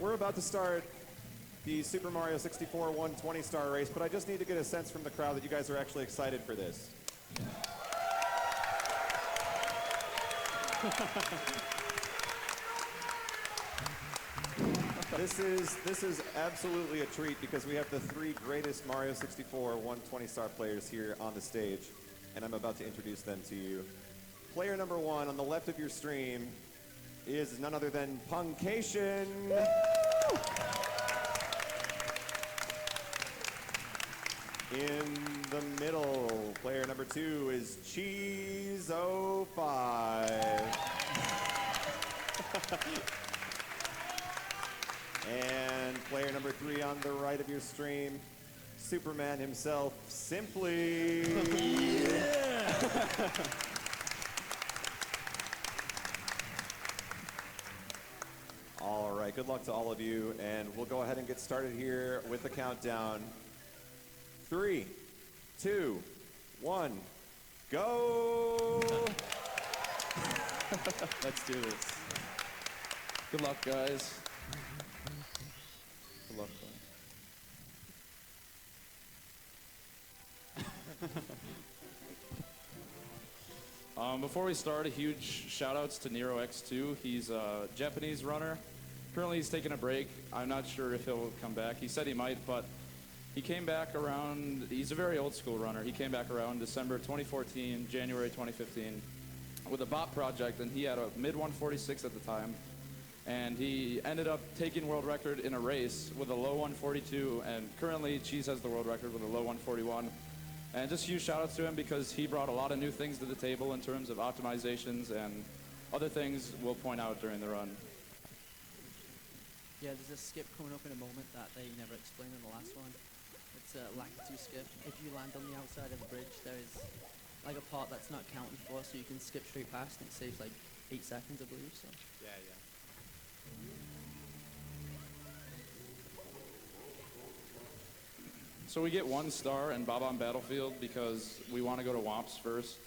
we're about to start the Super Mario 64 120-star race, but I just need to get a sense from the crowd that you guys are actually excited for this. This is absolutely a treat because we have the three greatest Mario 64 120-star players here on the stage, and I'm about to introduce them to you. Player number one on the left of your stream is none other than Puncayshun. In the middle, player number two is cheese05. And player number three on the right of your stream, Superman himself, Simply. All right, good luck to all of you, and we'll go ahead and get started here with the countdown. 3, 2, 1, go! Let's do this. Good luck, guys. Good luck, before we start, a huge shout-outs to Nero X2. He's a Japanese runner. Currently, he's taking a break. I'm not sure if he'll come back. He said he might, but he came back around, he's a very old school runner. He came back around December 2014, January 2015 with a bot project, and he had a mid 146 at the time. And he ended up taking world record in a race with a low 142, and currently Cheese has the world record with a low 141. And just huge shout outs to him because he brought a lot of new things to the table in terms of optimizations and other things we'll point out during the run. Yeah, there's a skip coming up in a moment that they never explained in the last one. It's a lack-2 skip. If you land on the outside of the bridge, there is like a part that's not counted for, so you can skip straight past, and it saves like 8 seconds, I believe. So. Yeah. So we get 1 star in Bob on Battlefield because we want to go to Womps first.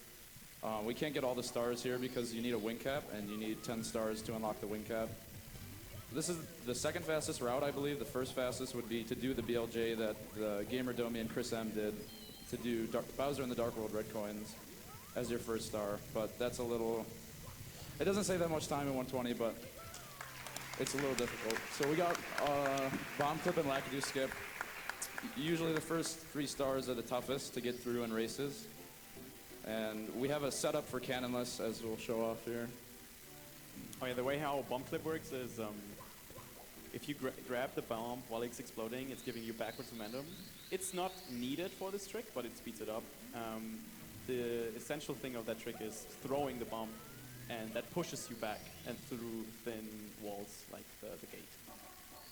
We can't get all the stars here because you need a wing cap, and you need 10 stars to unlock the wing cap. This is the second fastest route, I believe. The first fastest would be to do the BLJ that the Gamer Domi and Chris M did, to do Bowser in the Dark World Red Coins as your first star. But that's a little, it doesn't say that much time in 120, but it's a little difficult. So we got Bomb Clip and Lackadoo Skip. Usually the first 3 stars are the toughest to get through in races. And we have a setup for cannonless, as we'll show off here. Oh yeah, the way how bomb clip works is if you grab the bomb while it's exploding, it's giving you backwards momentum. It's not needed for this trick, but it speeds it up. The essential thing of that trick is throwing the bomb, and that pushes you back and through thin walls like the gate.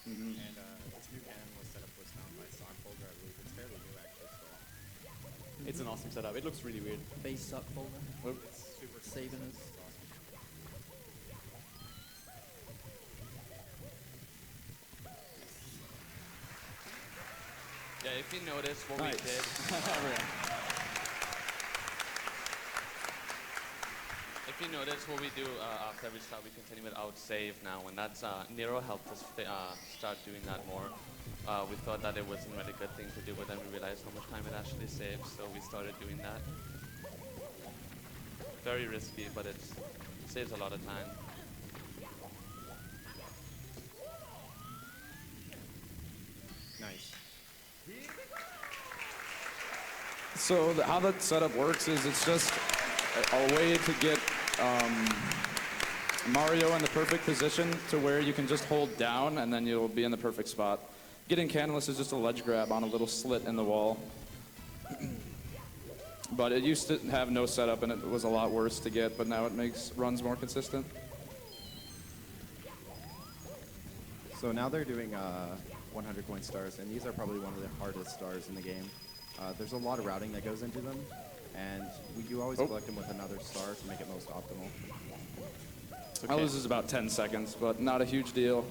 Mm-hmm. And this new cannonless setup was found by Soundfolder, I believe. It's fairly new, actually, so. It's an awesome setup. It looks really weird. Base suck folder. It's super saving us. Yeah, if you notice what we did. If you notice what we do after every start, we continue with outsave now, and that's Nero helped us start doing that more. We thought that it wasn't really a good thing to do, but then we realized how much time it actually saves, so we started doing that. Very risky, but it saves a lot of time. Nice. So how that setup works is it's just a way to get Mario in the perfect position to where you can just hold down and then you'll be in the perfect spot. Getting cannonless is just a ledge grab on a little slit in the wall. But it used to have no setup and it was a lot worse to get, but now it makes runs more consistent. So now they're doing 100 coin stars, and these are probably one of the hardest stars in the game. There's a lot of routing that goes into them, and you always collect them with another star to make it most optimal. Okay. Ours is about 10 seconds, but not a huge deal.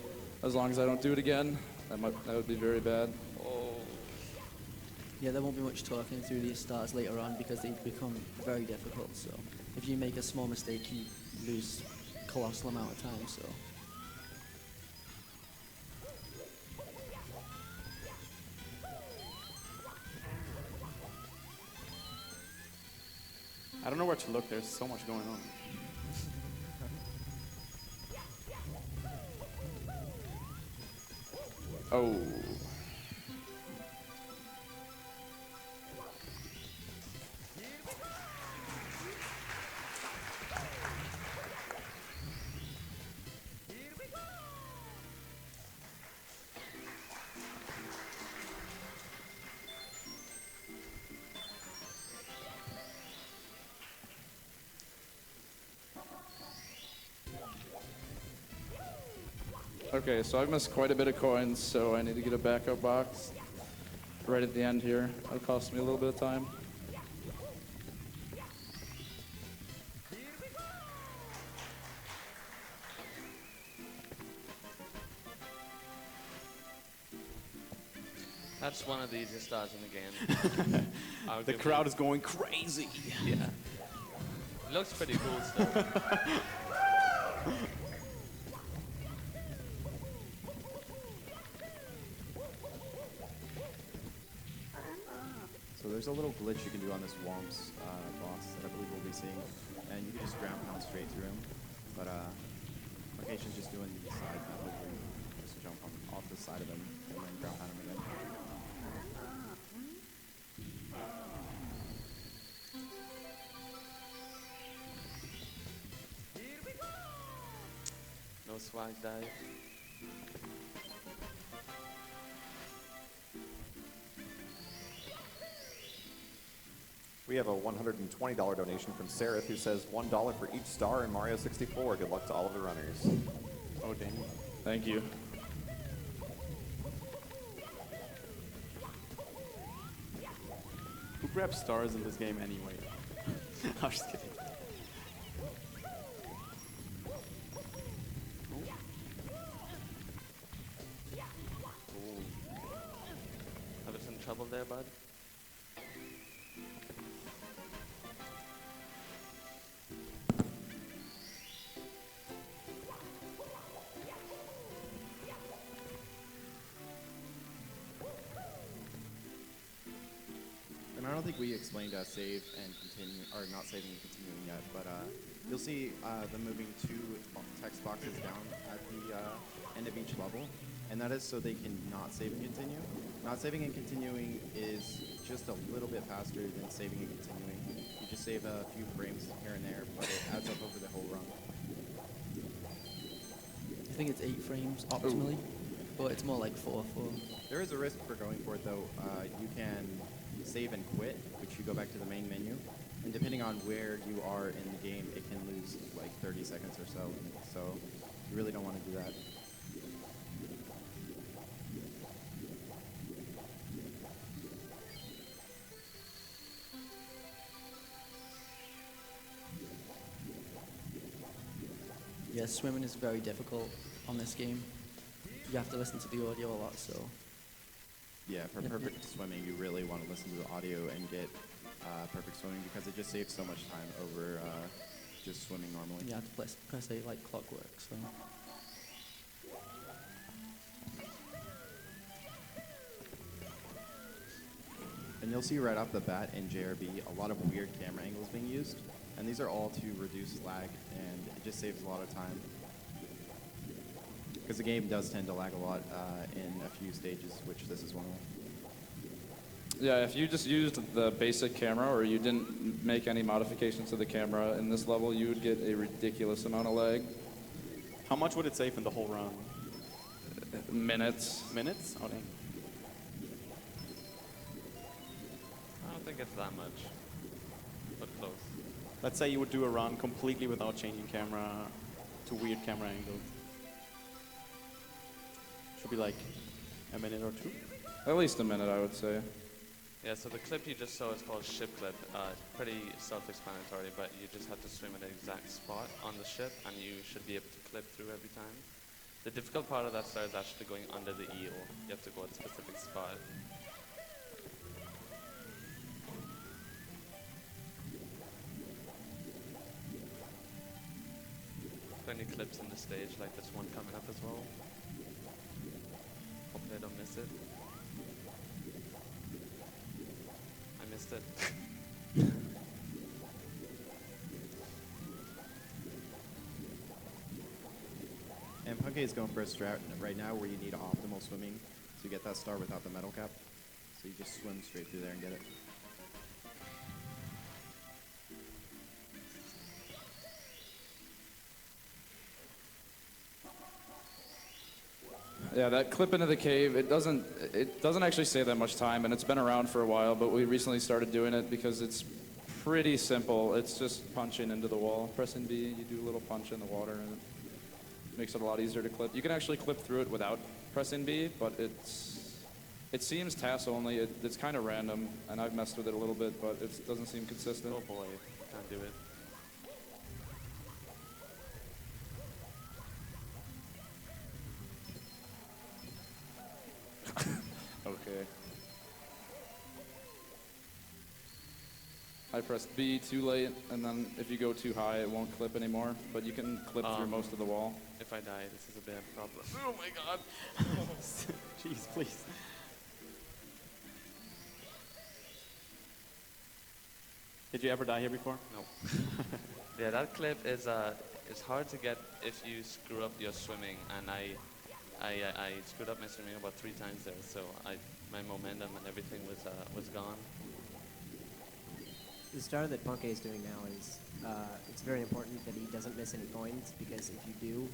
As long as I don't do it again, that would be very bad. Oh. Yeah, there won't be much talking through these stars later on because they become very difficult. So if you make a small mistake, you lose a colossal amount of time. So. I don't know where to look. There's so much going on. Oh. Okay, so I've missed quite a bit of coins, so I need to get a backup box right at the end here. It'll cost me a little bit of time. That's one of the easiest stars in the game. The crowd is going crazy. Yeah. It looks pretty cool still. So there's a little glitch you can do on this Womps boss that I believe we'll be seeing, and you can just ground pound straight through him. But Puncayshun's just doing the side method where you just jump off the side of him and then ground pound him again. No swag dive. We have a $120 donation from Seraph who says $1 for each star in Mario 64. Good luck to all of the runners. Oh, dang. Thank you. Who grabs stars in this game anyway? I'm just kidding. Having some trouble there, bud? And I don't think we explained save and continue, or not saving and continuing yet, but you'll see them moving 2 text boxes down at the end of each level, and that is so they can not save and continue. Not saving and continuing is just a little bit faster than saving and continuing. You just save a few frames here and there, but it adds up over the whole run. I think it's 8 frames optimally, but it's more like 4. There is a risk for going for it though. You can save and quit, which you go back to the main menu, and depending on where you are in the game, it can lose like 30 seconds or so. So you really don't want to do that. Yeah, swimming is very difficult on this game. You have to listen to the audio a lot, so. Yeah, for perfect swimming, you really want to listen to the audio and get perfect swimming because it just saves so much time over just swimming normally. You have to press it like clockwork, so. And you'll see right off the bat in JRB a lot of weird camera angles being used, and these are all to reduce lag, and it just saves a lot of time. Because the game does tend to lag a lot in a few stages, which this is one of them. Yeah, if you just used the basic camera or you didn't make any modifications to the camera in this level, you would get a ridiculous amount of lag. How much would it save in the whole run? Minutes. Minutes? Oh, dang. I don't think it's that much, but close. Let's say you would do a run completely without changing camera to weird camera angles. Should be like a minute or 2. At least a minute, I would say. Yeah, so the clip you just saw is called ship clip. Pretty self-explanatory, but you just have to swim at an exact spot on the ship, and you should be able to clip through every time. The difficult part of that star is actually going under the eel. You have to go at a specific spot. Plenty clips in the stage, like this one coming up as well. Hopefully I don't miss it. I missed it. Puncay is going for a strat right now where you need optimal swimming to get that star without the metal cap. So you just swim straight through there and get it. Yeah, that clip into the cave, it doesn't actually save that much time, and it's been around for a while, but we recently started doing it because it's pretty simple. It's just punching into the wall. Pressing B, you do a little punch in the water, and it makes it a lot easier to clip. You can actually clip through it without pressing B, but it seems TAS only. It's kind of random, and I've messed with it a little bit, but it doesn't seem consistent. Oh boy, can't do it. Okay. I pressed B too late, and then if you go too high, it won't clip anymore, but you can clip through most of the wall. If I die, this is a bad problem. Oh my god. Jeez, please. Did you ever die here before? No. Yeah, that clip is hard to get if you screw up your swimming, and I screwed up my swimming about 3 times there, so my momentum and everything was gone. The star that Puncay is doing now is, it's very important that he doesn't miss any coins, because if you do,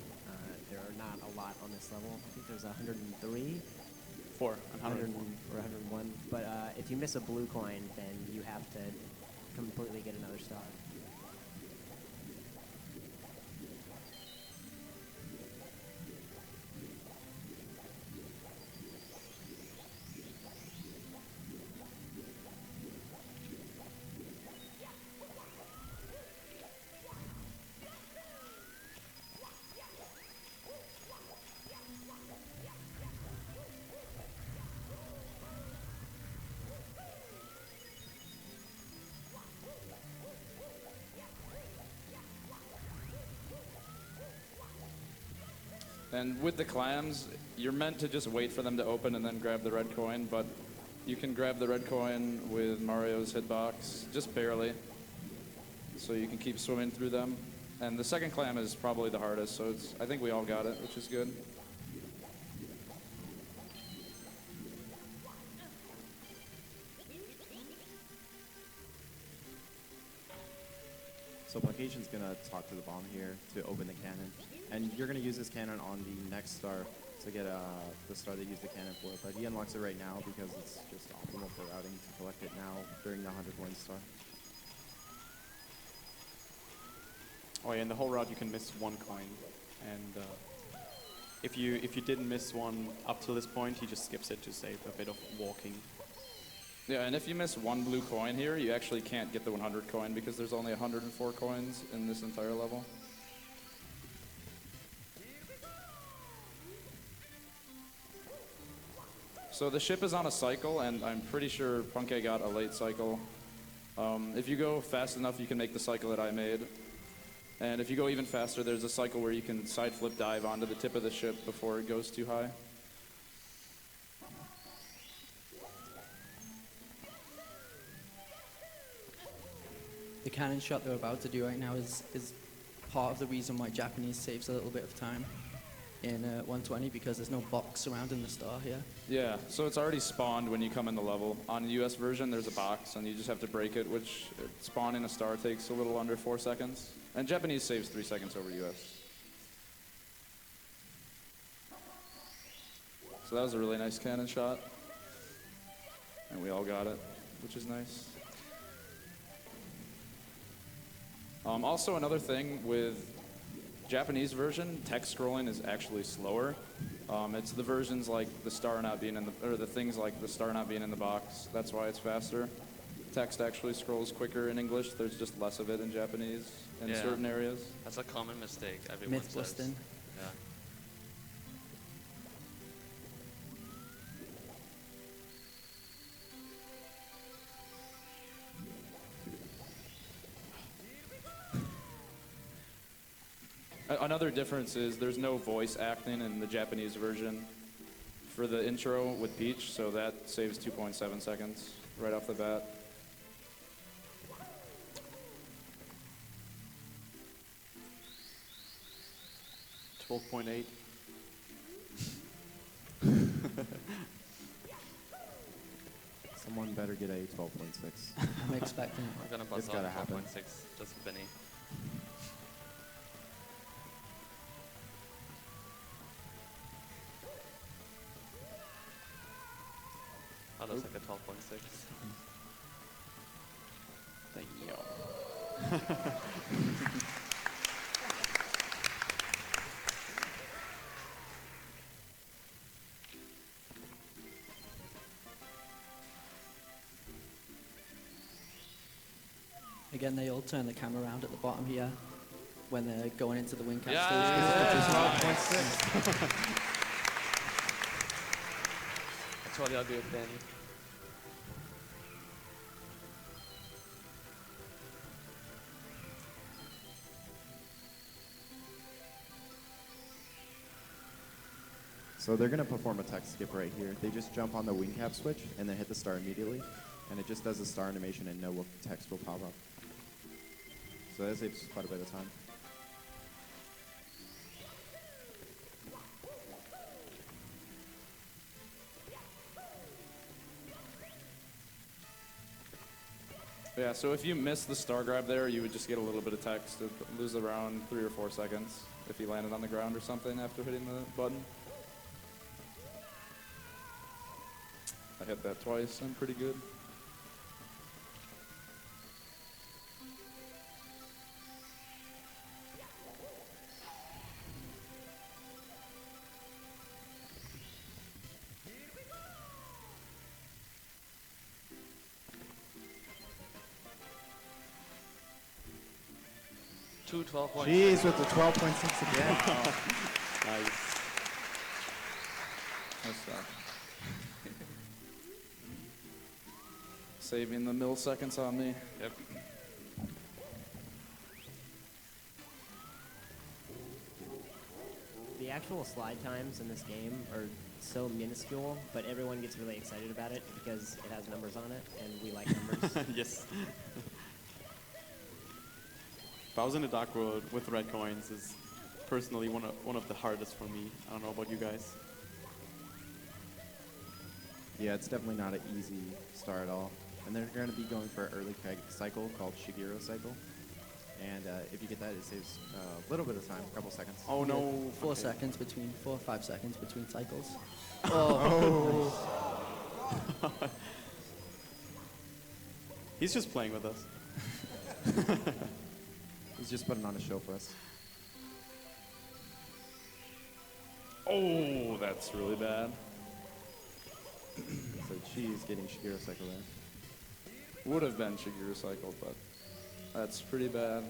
there are not a lot on this level. I think there's 103. 4. 100 or 101. But if you miss a blue coin, then you have to completely get another star. And with the clams, you're meant to just wait for them to open and then grab the red coin, but you can grab the red coin with Mario's hitbox, just barely. So you can keep swimming through them. And the second clam is probably the hardest, so I think we all got it, which is good. So puncayshun's gonna talk to the bomb here to open the cannon. And you're gonna use this cannon on the next star to get the star that you used the cannon for. But he unlocks it right now because it's just optimal for routing to collect it now during the 100 coin star. Oh yeah, in the whole route you can miss 1 coin. And if you didn't miss one up till this point, he just skips it to save a bit of walking. Yeah, and if you miss 1 blue coin here, you actually can't get the 100 coin because there's only 104 coins in this entire level. So the ship is on a cycle, and I'm pretty sure Puncay got a late cycle. If you go fast enough, you can make the cycle that I made. And if you go even faster, there's a cycle where you can side flip dive onto the tip of the ship before it goes too high. The cannon shot they're about to do right now is part of the reason why Japanese saves a little bit of time in 120, because there's no box surrounding the star here. Yeah, so it's already spawned when you come in the level. On the US version, there's a box, and you just have to break it, which spawning a star takes a little under 4 seconds. And Japanese saves 3 seconds over US. So that was a really nice cannon shot. And we all got it, which is nice. Also, another thing with Japanese version, text scrolling is actually slower. It's the versions like the star not being in the, or the things like the star not being in the box. That's why it's faster. Text actually scrolls quicker in English. There's just less of it in Japanese in certain areas. That's a common mistake everyone Myth says. busting. Yeah. Another difference is there's no voice acting in the Japanese version for the intro with Peach, so that saves 2.7 seconds right off the bat. $12.8. Someone better get a 12.6. I'm expecting it. I'm gonna buzz It's out gotta happen. 4.6 just for Benny. That looks like a 12.6. Again, they all turn the camera around at the bottom here when they're going into the wing cap Yeah. stage. I told you I'll do it, Benny. So they're going to perform a tech skip right here. They just jump on the wing cap switch and then hit the star immediately. And it just does a star animation and no text will pop up. So that saves quite a bit of time. Yeah, so if you miss the star grab there, you would just get a little bit of text. It'd lose around 3 or 4 seconds if you landed on the ground or something after hitting the button. I hit that twice. I'm pretty good. Two 12.6. Jeez, with the 12.6 again. Nice. Nice stuff. Saving the milliseconds on me. Yep. The actual slide times in this game are so minuscule, but everyone gets really excited about it because it has numbers on it, and we like numbers. Yes. Bowser in the Dark World with red coins is personally one of the hardest for me. I don't know about you guys. Yeah, it's definitely not an easy star at all. And they're going to be going for an early cycle called Shigeru cycle. And if you get that, it saves a little bit of time, a couple seconds. Oh no. 4 Okay. seconds between, 4 or 5 seconds between cycles. He's just playing with us. He's just putting on a show for us. Oh, that's really bad. So Cheese getting Shigeru cycle there. Would have been Shigeru cycle, but that's pretty bad.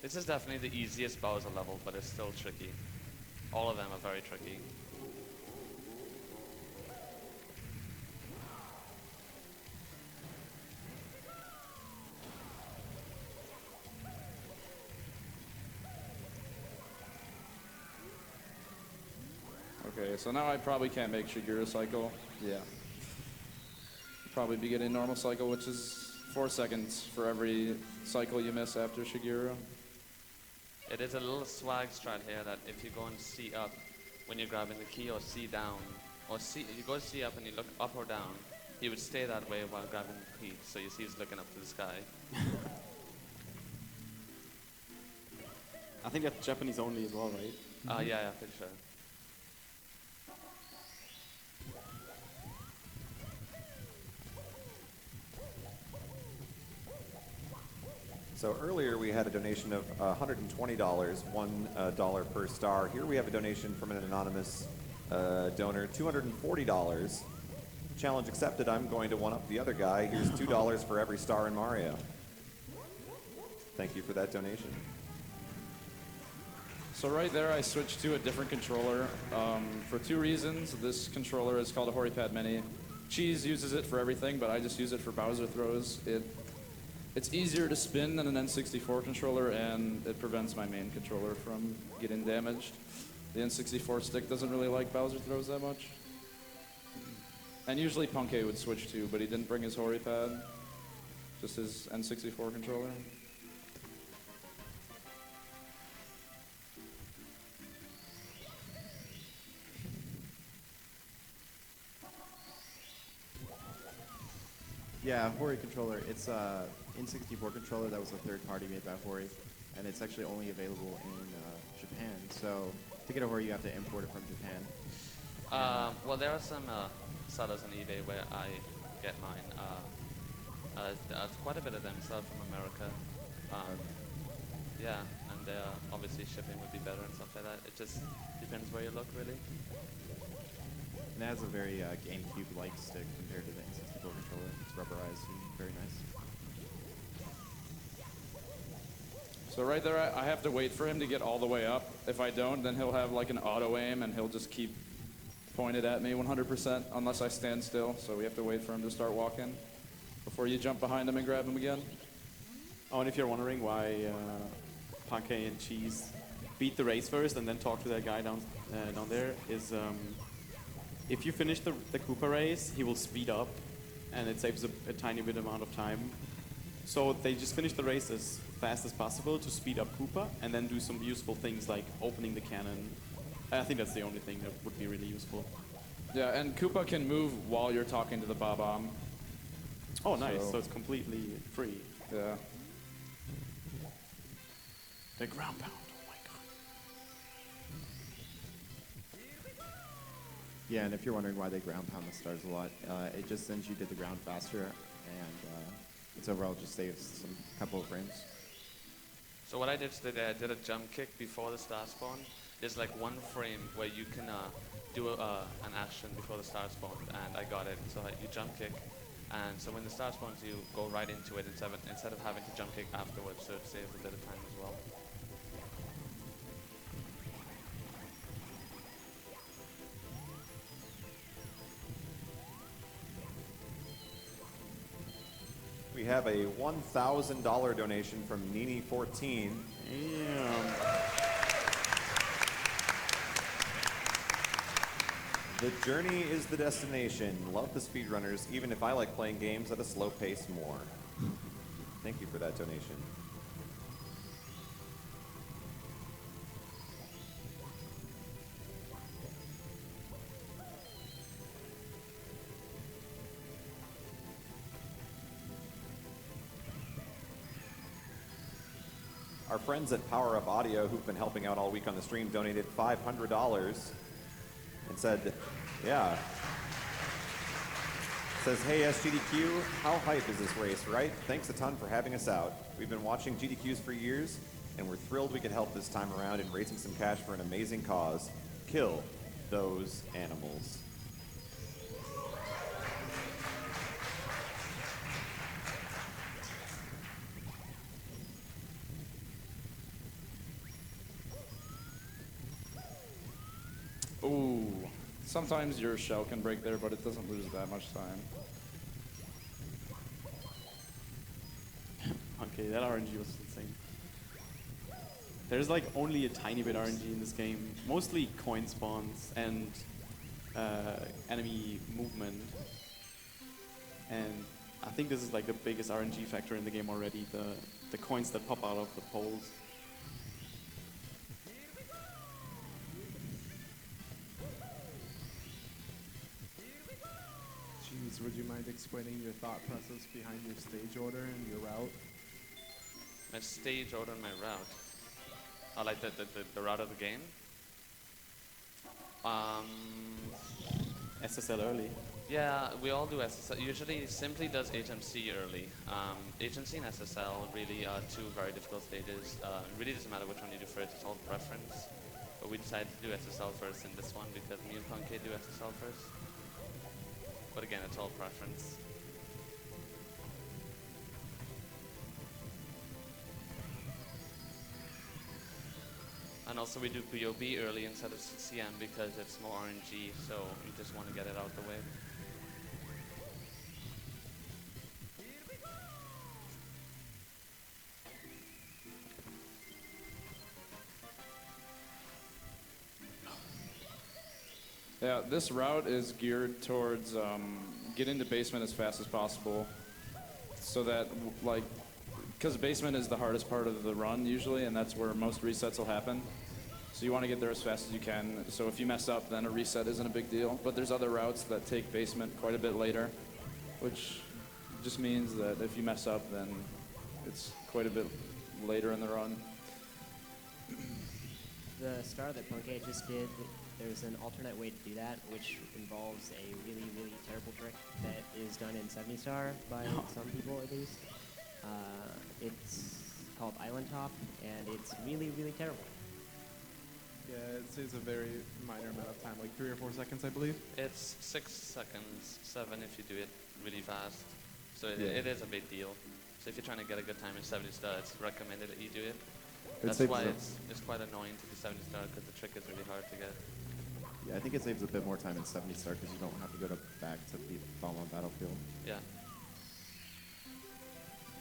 This is definitely the easiest Bowser level, but it's still tricky. All of them are very tricky. Okay, so now I probably can't make Shigeru cycle. Yeah. Probably be getting normal cycle, which is 4 seconds for every cycle you miss after Shigeru. It is a little swag strat here that if you go and C up when you're grabbing the key, or C down, or C, you go C up and you look up or down, he would stay that way while grabbing the key. So you see he's looking up to the sky. I think that's Japanese only as well, right? Yeah, pretty sure. So earlier we had a donation of $120, $1 per star. Here we have a donation from an anonymous donor, $240. Challenge accepted. I'm going to one-up the other guy. Here's $2 for every star in Mario. Thank you for that donation. So right there, I switched to a different controller for 2 reasons. This controller is called a HoriPad Mini. Cheese uses it for everything, but I just use it for Bowser throws. It's easier to spin than an N64 controller, and it prevents my main controller from getting damaged. The N64 stick doesn't really like Bowser throws that much. And usually Punkay would switch to, but he didn't bring his HoriPad, just his N64 controller. Yeah, Hori controller. It's a N64 controller that was a third party made by Hori, and it's actually only available in Japan. So to get a Hori, you have to import it from Japan. Well, there are some sellers on eBay where I get mine. Quite a bit of them sell from America. Yeah, and obviously shipping would be better and stuff like that. It just depends where you look, really. And it has a very GameCube-like stick compared to the N64 controller. It's rubberized and very nice. So right there, I have to wait for him to get all the way up. If I don't, then he'll have like an auto aim and he'll just keep pointed at me 100% unless I stand still. So we have to wait for him to start walking before you jump behind him and grab him again. Oh, and if you're wondering why Puncay and Cheese beat the race first and then talk to that guy down there, is if you finish the Koopa race, he will speed up, and it saves a tiny bit amount of time. So they just finish the race as fast as possible to speed up Koopa, and then do some useful things like opening the cannon. I think that's the only thing that would be really useful. Yeah, and Koopa can move while you're talking to the Bob-omb. Oh, nice. So it's completely free. Yeah. The ground pound. Oh my god. Yeah, and if you're wondering why they ground pound the stars a lot, it just sends you to the ground faster, and it's overall just saves some couple of frames. So what I did today, I did a jump kick before the star spawn. There's like one frame where you can do an action before the star spawn, and I got it. So you jump kick, and so when the star spawns, you go right into it instead of having to jump kick afterwards, so it saves a bit of time as well. We have a $1,000 donation from Nini14. Damn. The journey is the destination. Love the speedrunners, even if I like playing games at a slow pace more. Thank you for that donation. Our friends at Power Up Audio, who've been helping out all week on the stream, donated $500 and said, yeah. Says, hey SGDQ, how hype is this race, right? Thanks a ton for having us out. We've been watching GDQs for years, and we're thrilled we could help this time around in raising some cash for an amazing cause. Kill those animals. Ooh, sometimes your shell can break there, but it doesn't lose that much time. Okay, that RNG was insane. There's like only a tiny bit RNG in this game. Mostly coin spawns and enemy movement. And I think this is like the biggest RNG factor in the game already, the coins that pop out of the poles. Jeez, would you mind explaining your thought process behind your stage order and your route? My stage order and my route. I like the route of the game. SSL early. Yeah, we all do SSL. Usually, Simply does HMC early. HMC and SSL really are two very difficult stages. It really doesn't matter which one you do first, it's all preference. But we decided to do SSL first in this one because me and Puncay do SSL first. But again, it's all preference. And also we do POB early instead of CM because it's more RNG, so we just want to get it out the way. Yeah, this route is geared towards get into basement as fast as possible so that, like, because basement is the hardest part of the run usually, and that's where most resets will happen. So you want to get there as fast as you can. So if you mess up, then a reset isn't a big deal. But there's other routes that take basement quite a bit later, which just means that if you mess up, then it's quite a bit later in the run. The star that Punkay just did, there's an alternate way to do that, which involves a really, really terrible trick that is done in 70 star by some people at least. It's called Island Top, and it's really, really terrible. Yeah, it saves a very minor amount of time, like 3 or 4 seconds, I believe. It's 6 seconds, 7 if you do it really fast. So it is a big deal. So if you're trying to get a good time in 70 star, it's recommended that you do it. That's why it's quite annoying to do 70 star, because the trick is really hard to get. Yeah, I think it saves a bit more time in 70 star because you don't have to go back to beat Bomb on Battlefield. Yeah.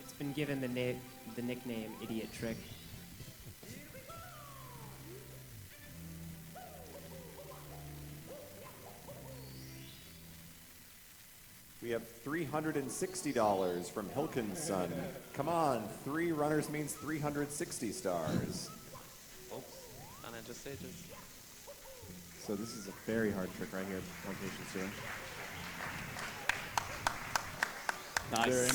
It's been given the nickname Idiot Trick. We have $360 from Hilkinson. Come on, 3 runners means 360 stars. Oops, unenter stages. So this is a very hard trick right here Puncayshun's doing. Nice. Very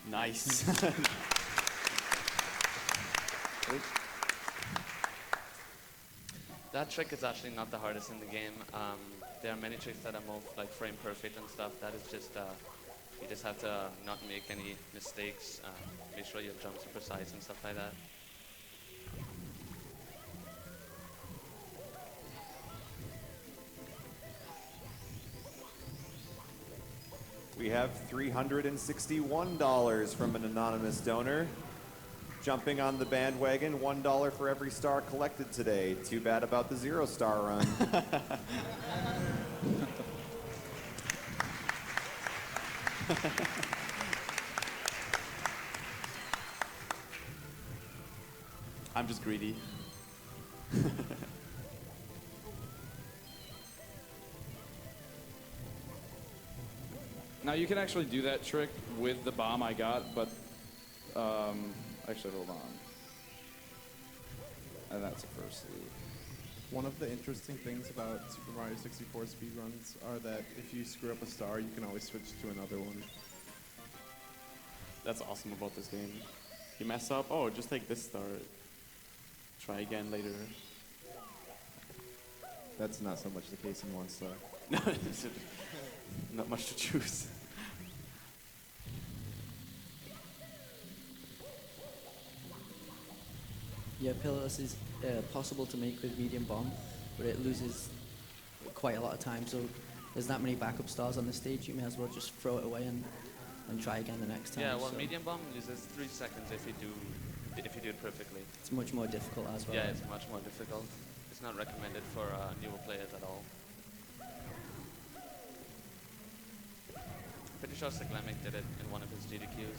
nice. Nice. That trick is actually not the hardest in the game. There are many tricks that are more like frame perfect and stuff. That is just, you just have to not make any mistakes, make sure your jumps are precise and stuff like that. We have $361 from an anonymous donor. Jumping on the bandwagon, $1 for every star collected today. Too bad about the 0 star run. I'm just greedy. Now you can actually do that trick with the bomb I got, but actually hold on. And that's a first lead. One of the interesting things about Super Mario 64 speedruns are that if you screw up a star, you can always switch to another one. That's awesome about this game. You mess up, oh, just take this star. Try again later. That's not so much the case in 1 star. Not much to choose. Yeah, Pillarless is possible to make with medium bomb, but it loses quite a lot of time. So there's that many backup stars on the stage, you may as well just throw it away and try again the next time. Yeah, well, so medium bomb uses 3 seconds if you do it perfectly. it's much more difficult as well. Yeah, it's much more difficult. It's not recommended for newer players at all. Pretty sure Cyclamic did it in one of his GDQs.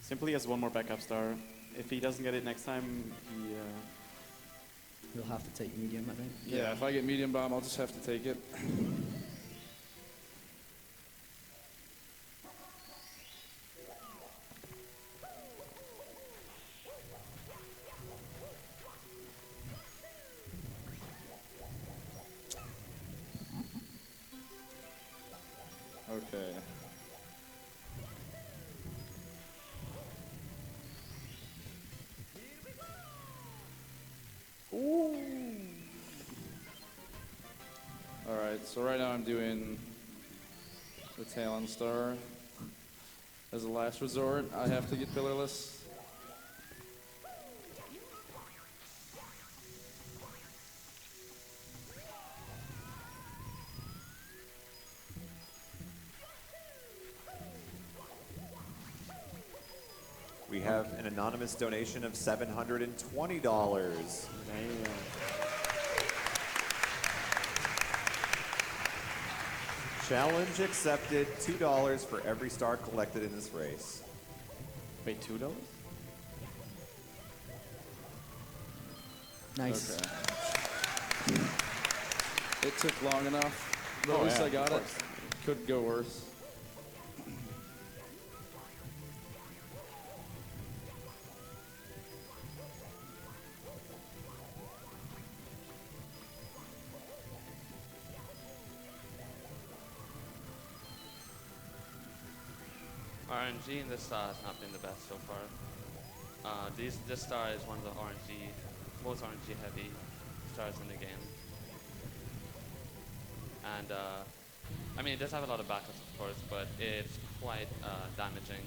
Simply has 1 more backup star. If he doesn't get it next time, he... You'll have to take medium, I think. Yeah, if I get medium bomb, I'll just have to take it. Okay. Alright, so right now I'm doing the Talon Star. As a last resort, I have to get Pillarless. We have an anonymous donation of $720. Challenge accepted, $2 for every star collected in this race. Wait, $2? Nice. Okay. It took long enough. But at least I got it. Could go worse. RNG in this star has not been the best so far. This star is one of the most RNG heavy stars in the game. And I mean, it does have a lot of backups, of course, but it's quite damaging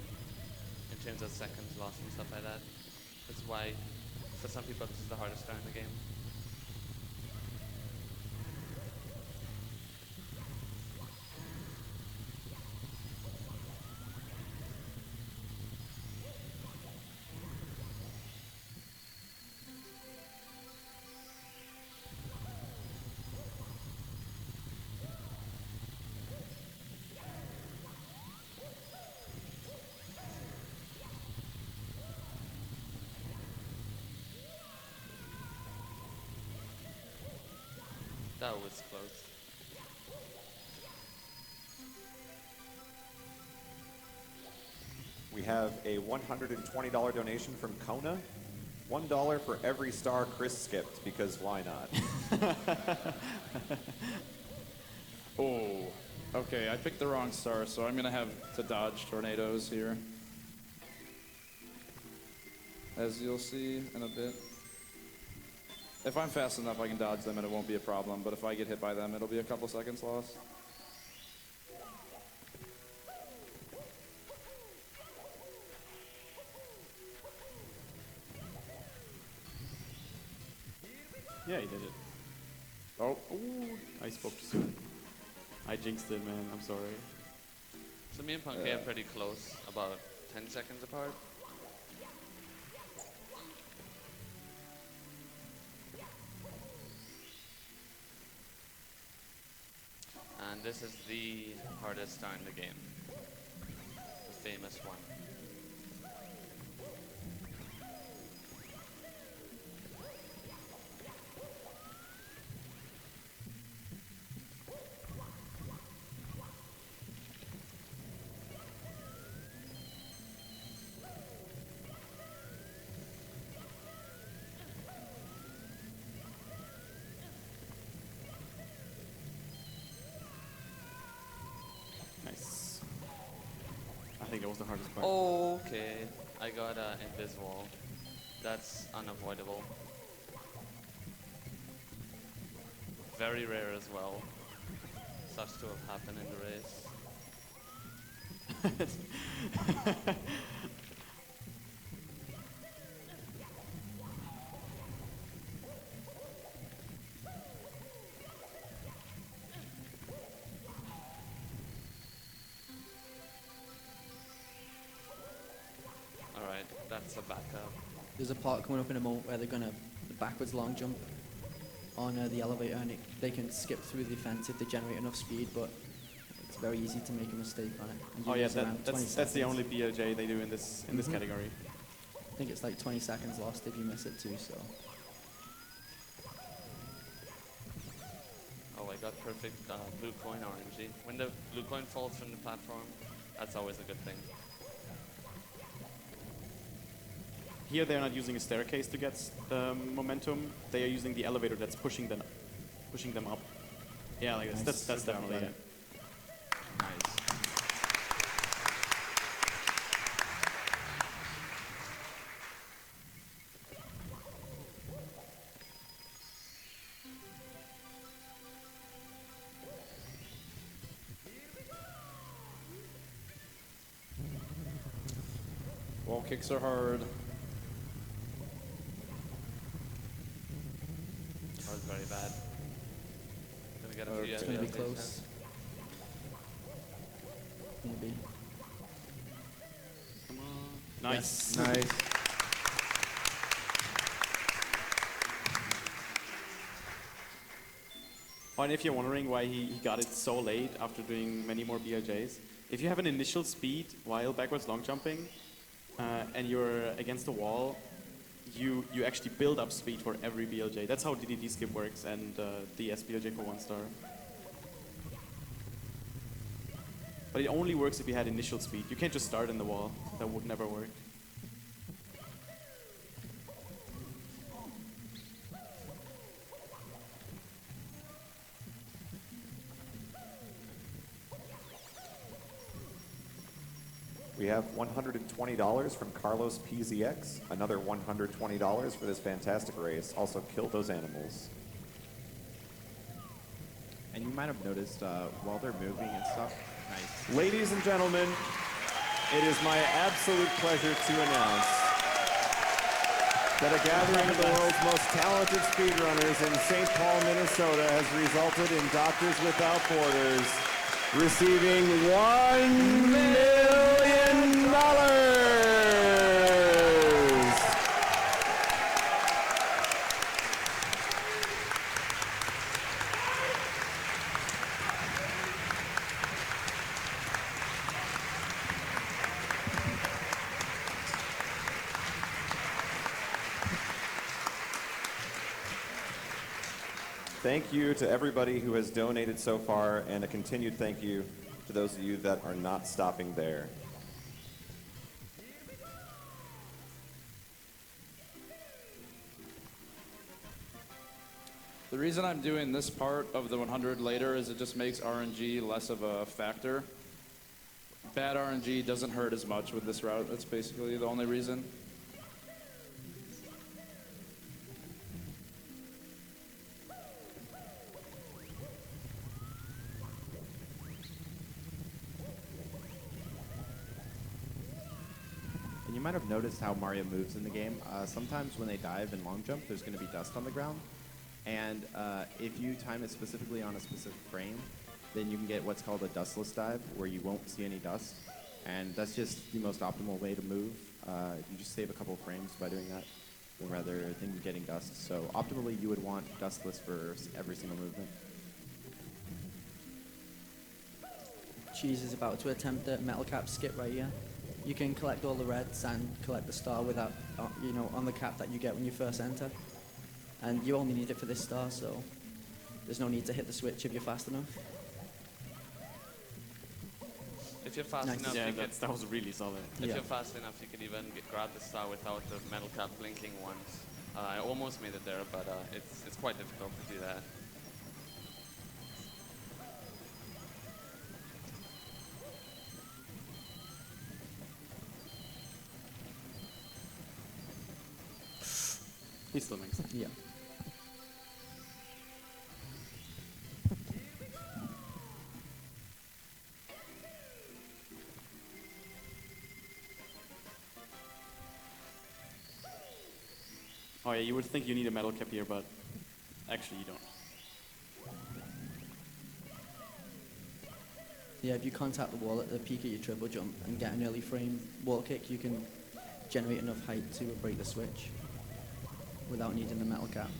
in terms of seconds lost and stuff like that. That's why, for some people, this is the hardest star in the game. That was close. We have a $120 donation from Kona. $1 for every star Chris skipped, because why not? Oh, okay, I picked the wrong star, so I'm going to have to dodge tornadoes here. As you'll see in a bit. If I'm fast enough, I can dodge them and it won't be a problem, but if I get hit by them, it'll be a couple seconds lost. Yeah, he did it. Oh. Ooh, I spoke too soon. I jinxed it, man. I'm sorry. So me and Punkay are pretty close, about 10 seconds apart. And this is the hardest star in the game. The famous one. Nice. I think that was the hardest part. Okay, I got invisible. That's unavoidable. Very rare as well. Such to have happened in the race. Alright, that's a backup. There's a part coming up in a moment where they're going to backwards long jump on the elevator, and they can skip through the fence if they generate enough speed, but it's very easy to make a mistake on it. And you Oh yeah, lose around 20 that's the seconds. only BLJ they do in this category. I think it's like 20 seconds lost if you miss it too, so. Oh, I got perfect blue coin RNG. When the blue coin falls from the platform, that's always a good thing. Here they're not using a staircase to get momentum. They are using the elevator that's pushing them up. Yeah, like Nice. that's definitely it. Nice. Wall kicks are hard. That was very bad. Gonna get a few It's going to be SGDQ. close. Maybe. Come on. Nice. Yes. Nice. Oh, and if you're wondering why he got it so late after doing many more BLJs, if you have an initial speed while backwards long jumping and you're against the wall, you actually build up speed for every BLJ. That's how DDD skip works, and the SBLJ for 1 star. But it only works if you had initial speed. You can't just start in the wall. That would never work. We have $120 from Carlos PZX, another $120 for this fantastic race. Also, kill those animals. And you might have noticed while they're moving and stuff. Nice. Ladies and gentlemen, it is my absolute pleasure to announce that a gathering of the world's most talented speedrunners in St. Paul, Minnesota has resulted in Doctors Without Borders receiving $1 million. Thank you to everybody who has donated so far, and a continued thank you to those of you that are not stopping there. The reason I'm doing this part of the 100 later is it just makes RNG less of a factor. Bad RNG doesn't hurt as much with this route. That's basically the only reason. You might have noticed how Mario moves in the game. Sometimes when they dive and long jump, there's going to be dust on the ground. And if you time it specifically on a specific frame, then you can get what's called a dustless dive, where you won't see any dust. And that's just the most optimal way to move. You just save a couple of frames by doing that, rather than getting dust. So optimally, you would want dustless for every single movement. Cheese is about to attempt a metal cap skip right here. You can collect all the reds and collect the star without, on the cap that you get when you first enter. And you only need it for this star, so there's no need to hit the switch if you're fast enough. If you're fast Nice. enough, Yeah, you could, that was really solid. if Yeah. you're fast enough, you could even grab the star without the metal cap blinking once. I almost made it there, but it's quite difficult to do that. He still makes it. Yeah. Oh yeah, you would think you need a metal cap here, but actually you don't. Yeah, if you contact the wall at the peak of your triple jump and get an early frame wall kick, you can generate enough height to break the switch without needing the metal cap.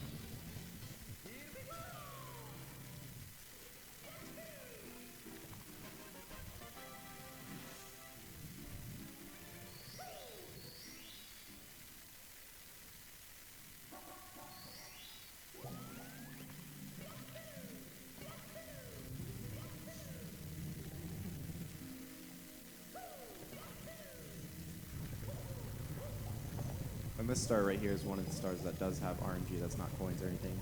And this star right here is one of the stars that does have RNG, that's not coins or anything.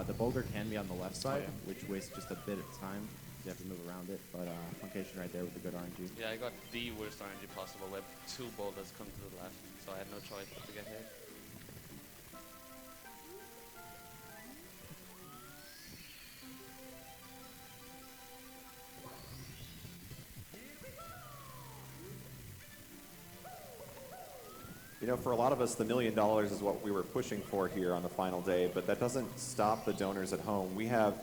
The boulder can be on the left side, which wastes just a bit of time. You have to move around it, but puncayshun right there with the good RNG. Yeah, I got the worst RNG possible, where 2 boulders come to the left, so I had no choice but to get hit. You know, for a lot of us, the $1 million is what we were pushing for here on the final day, but that doesn't stop the donors at home. We have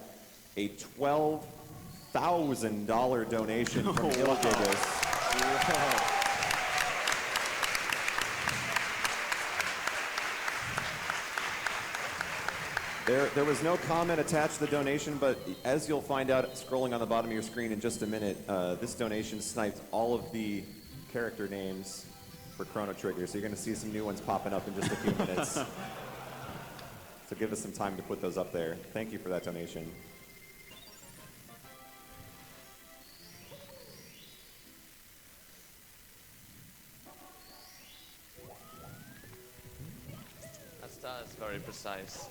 a $12,000 donation from Ilgigas. There was no comment attached to the donation, but as you'll find out scrolling on the bottom of your screen in just a minute, this donation sniped all of the character names for Chrono Trigger, so you're going to see some new ones popping up in just a few minutes. So give us some time to put those up there. Thank you for that donation. That's very precise.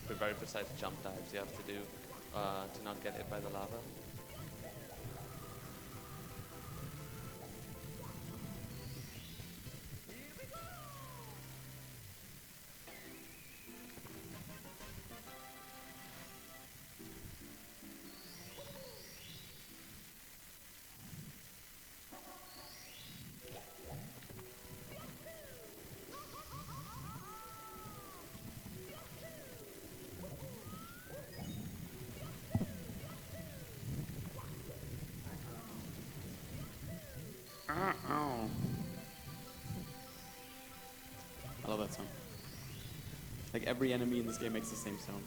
Very precise jump dives you have to do to not get hit by the lava. I love that sound. Like every enemy in this game makes the same sound.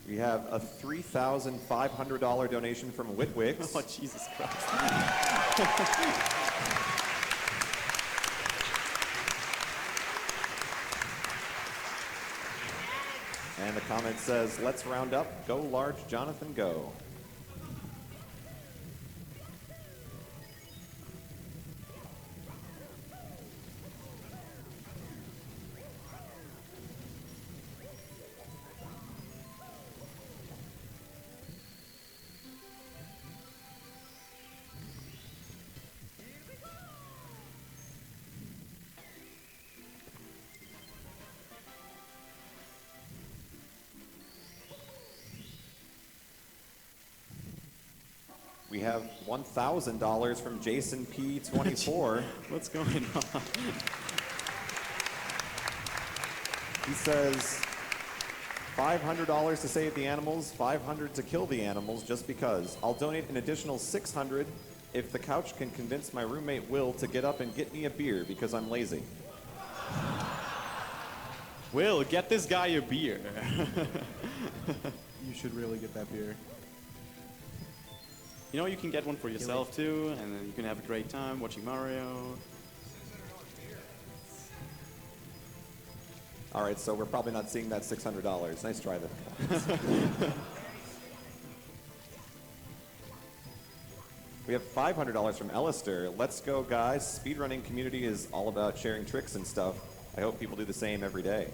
We have a $3,500 donation from Witwix. Oh, Jesus Christ. And the comment says, let's round up. Go large, Jonathan, go. We have $1,000 from Jason P24. What's going on? He says, $500 to save the animals, $500 to kill the animals, just because. I'll donate an additional $600 if the couch can convince my roommate Will to get up and get me a beer because I'm lazy. Will, get this guy a beer. You should really get that beer. You know, you can get one for yourself too, and then you can have a great time watching Mario. All right, so we're probably not seeing that $600. Nice try, then. We have $500 from Ellister. Let's go, guys. Speedrunning community is all about sharing tricks and stuff. I hope people do the same every day.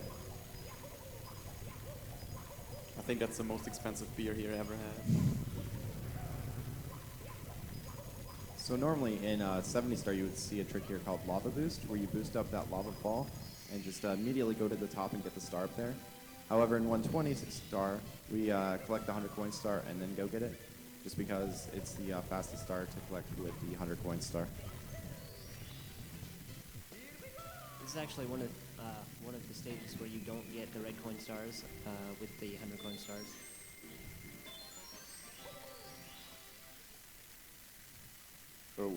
I think that's the most expensive beer here ever had. So normally in 70 star you would see a trick here called Lava Boost, where you boost up that lava ball and just immediately go to the top and get the star up there. However, in 120 star, we collect the 100 coin star and then go get it, just because it's the fastest star to collect with the 100 coin star. This is actually one of the stages where you don't get the red coin stars with the 100 coin stars. Oh.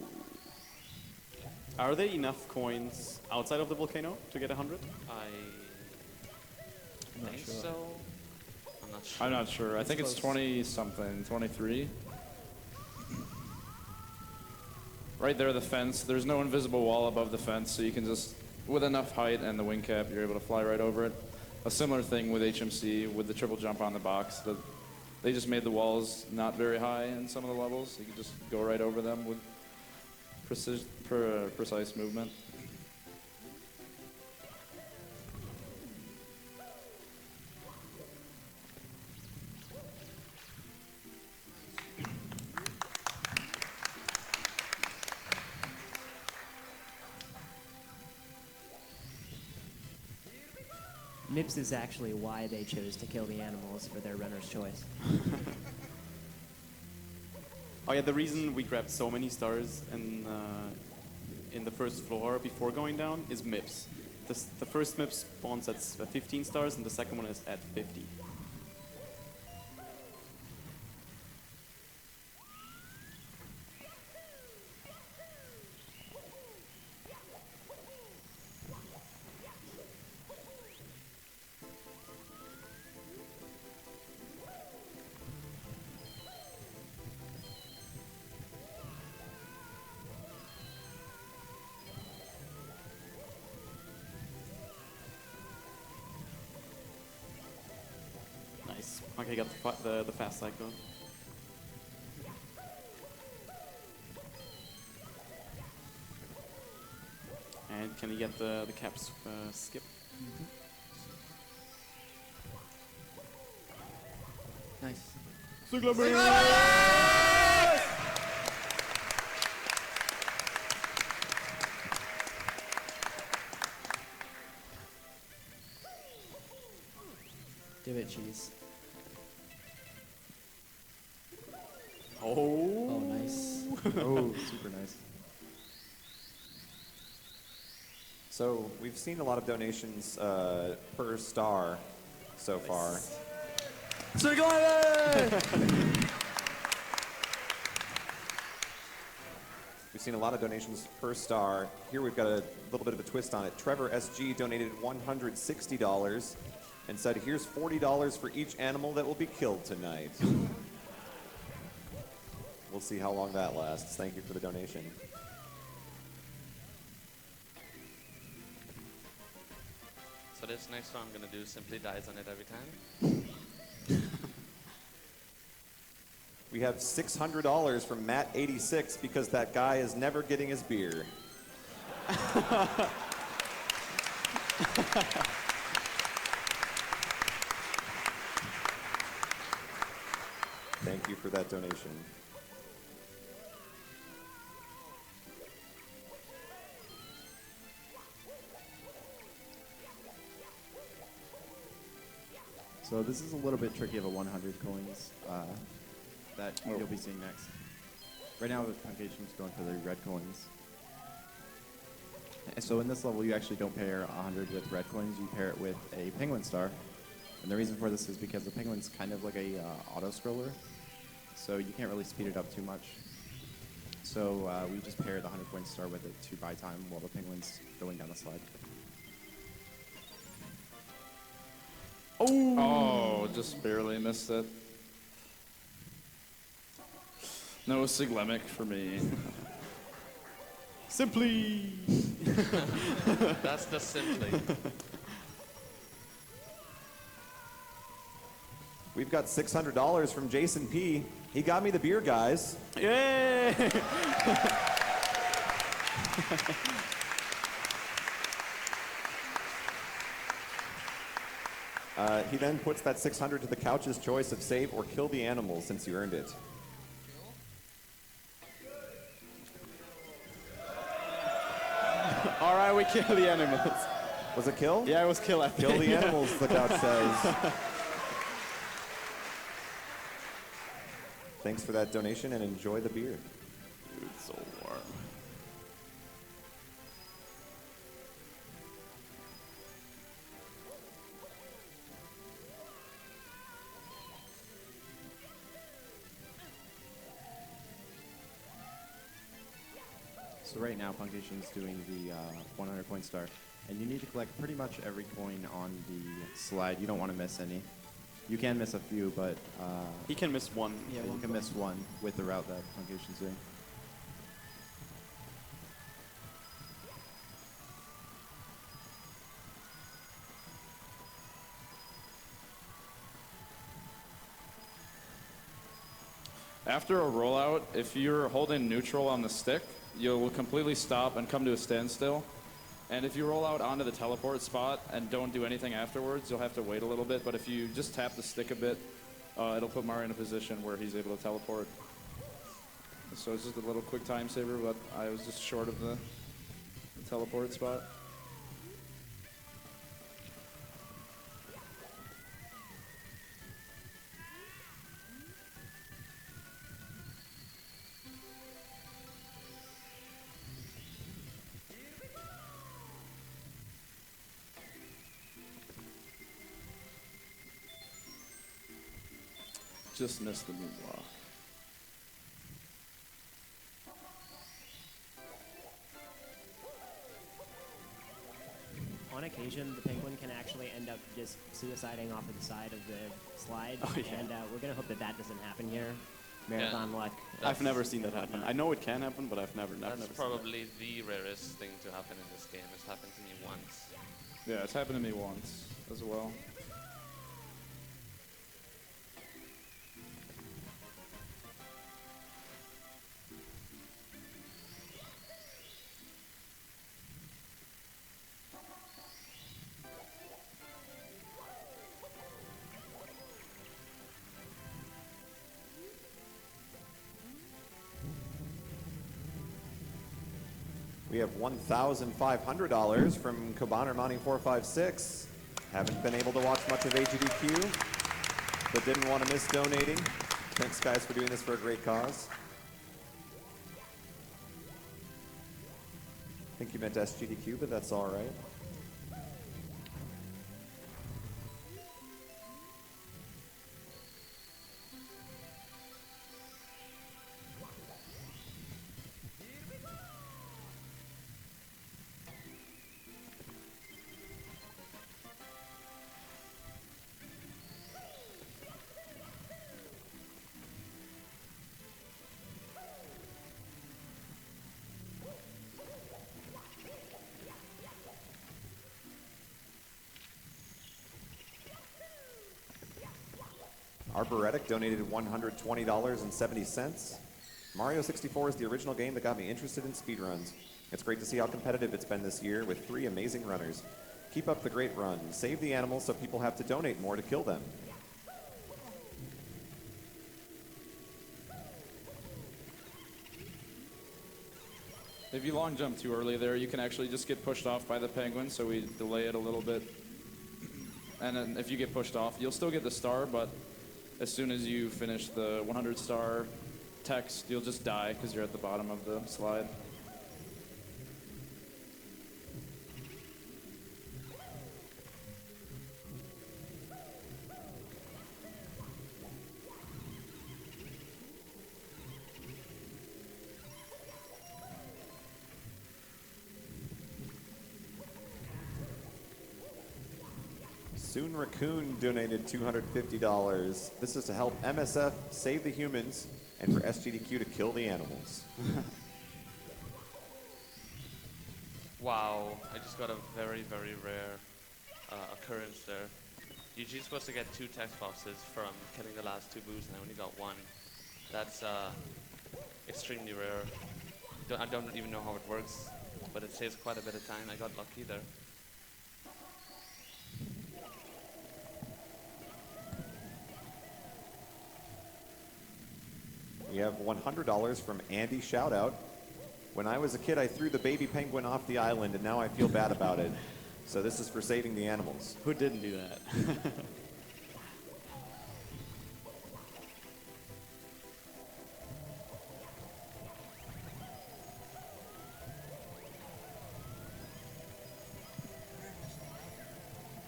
Are there enough coins outside of the volcano to get 100? I think sure. so. I'm not sure. I'm not sure. I think it's 20 something, 23. Right there, the fence. There's no invisible wall above the fence, so you can just, with enough height and the wing cap, you're able to fly right over it. A similar thing with HMC, with the triple jump on the box. They just made the walls not very high in some of the levels. So you can just go right over them with precise movement. MIPS is actually why they chose to kill the animals for their runner's choice. Oh yeah, the reason we grabbed so many stars in the first floor before going down is MIPS. The first MIPS spawns at 15 stars and the second one is at 50. Okay, got the fast cycle. And can you get the caps skip? Nice. Do it, cheese. Oh. Oh, nice. Oh, super nice. So we've seen a lot of donations per star so far. We've seen a lot of donations per star. Here we've got a little bit of a twist on it. Trevor SG donated $160 and said, here's $40 for each animal that will be killed tonight. We'll see how long that lasts. Thank you for the donation. So this next one I'm gonna do simply dies on it every time. We have $600 from Matt86 because that guy is never getting his beer. Thank you for that donation. So this is a little bit tricky of a 100 coins that you'll be seeing next. Right now, the puncayshun's going for the red coins. And so in this level, you actually don't pair 100 with red coins. You pair it with a penguin star. And the reason for this is because the penguin's kind of like a auto-scroller. So you can't really speed it up too much. So we just pair the 100 coin star with it to buy time while the penguin's going down the slide. Oh, just barely missed it. No Siglemic for me. Simply! That's the simply. We've got $600 from Jason P. He got me the beer, guys. Yay! He then puts that 600 to the couch's choice of save or kill the animal since you earned it. All right, we kill the animals. Was it kill? Yeah, it was kill, I think. Kill the animals, the couch says. Thanks for that donation and enjoy the beer. Dude, it's so warm. So right now, puncayshun's doing the 100 coin star. And you need to collect pretty much every coin on the slide. You don't want to miss any. You can miss a few, but He can miss one. yeah, you can miss one with the route that puncayshun's doing. After a rollout, if you're holding neutral on the stick, you'll completely stop and come to a standstill. And if you roll out onto the teleport spot and don't do anything afterwards, you'll have to wait a little bit. But if you just tap the stick a bit, it'll put Mario in a position where he's able to teleport. So it's just a little quick time saver, but I was just short of the teleport spot. Just missed the moonwalk. On occasion, the penguin can actually end up just suiciding off of the side of the slide, Oh, yeah. and we're gonna hope that that doesn't happen here. Marathon luck. I've never seen that happen. I know it can happen, but I've never That's seen probably the rarest thing to happen in this game. It's happened to me once. Yeah, it's happened to me once as well. We have $1,500 from Koban Armani 456. Haven't been able to watch much of AGDQ, but didn't want to miss donating. Thanks, guys, for doing this for a great cause. I think you meant SGDQ, but that's all right. Arboretic donated $120.70. Mario 64 is the original game that got me interested in speedruns. It's great to see how competitive it's been this year with 3 amazing runners. Keep up the great run. Save the animals so people have to donate more to kill them. If you long jump too early there, you can actually just get pushed off by the penguin, so we delay it a little bit. And then if you get pushed off, you'll still get the star, but as soon as you finish the 100-star text, you'll just die because you're at the bottom of the slide. Soon Raccoon donated $250. This is to help MSF save the humans and for SGDQ to kill the animals. Wow, I just got a very, very rare occurrence there. Usually you're supposed to get 2 text boxes from killing the last 2 boos, and I only got 1. That's extremely rare. I don't even know how it works, but it saves quite a bit of time. I got lucky there. We have $100 from Andy Shoutout. When I was a kid, I threw the baby penguin off the island, and now I feel bad about it. So this is for saving the animals. Who didn't do that?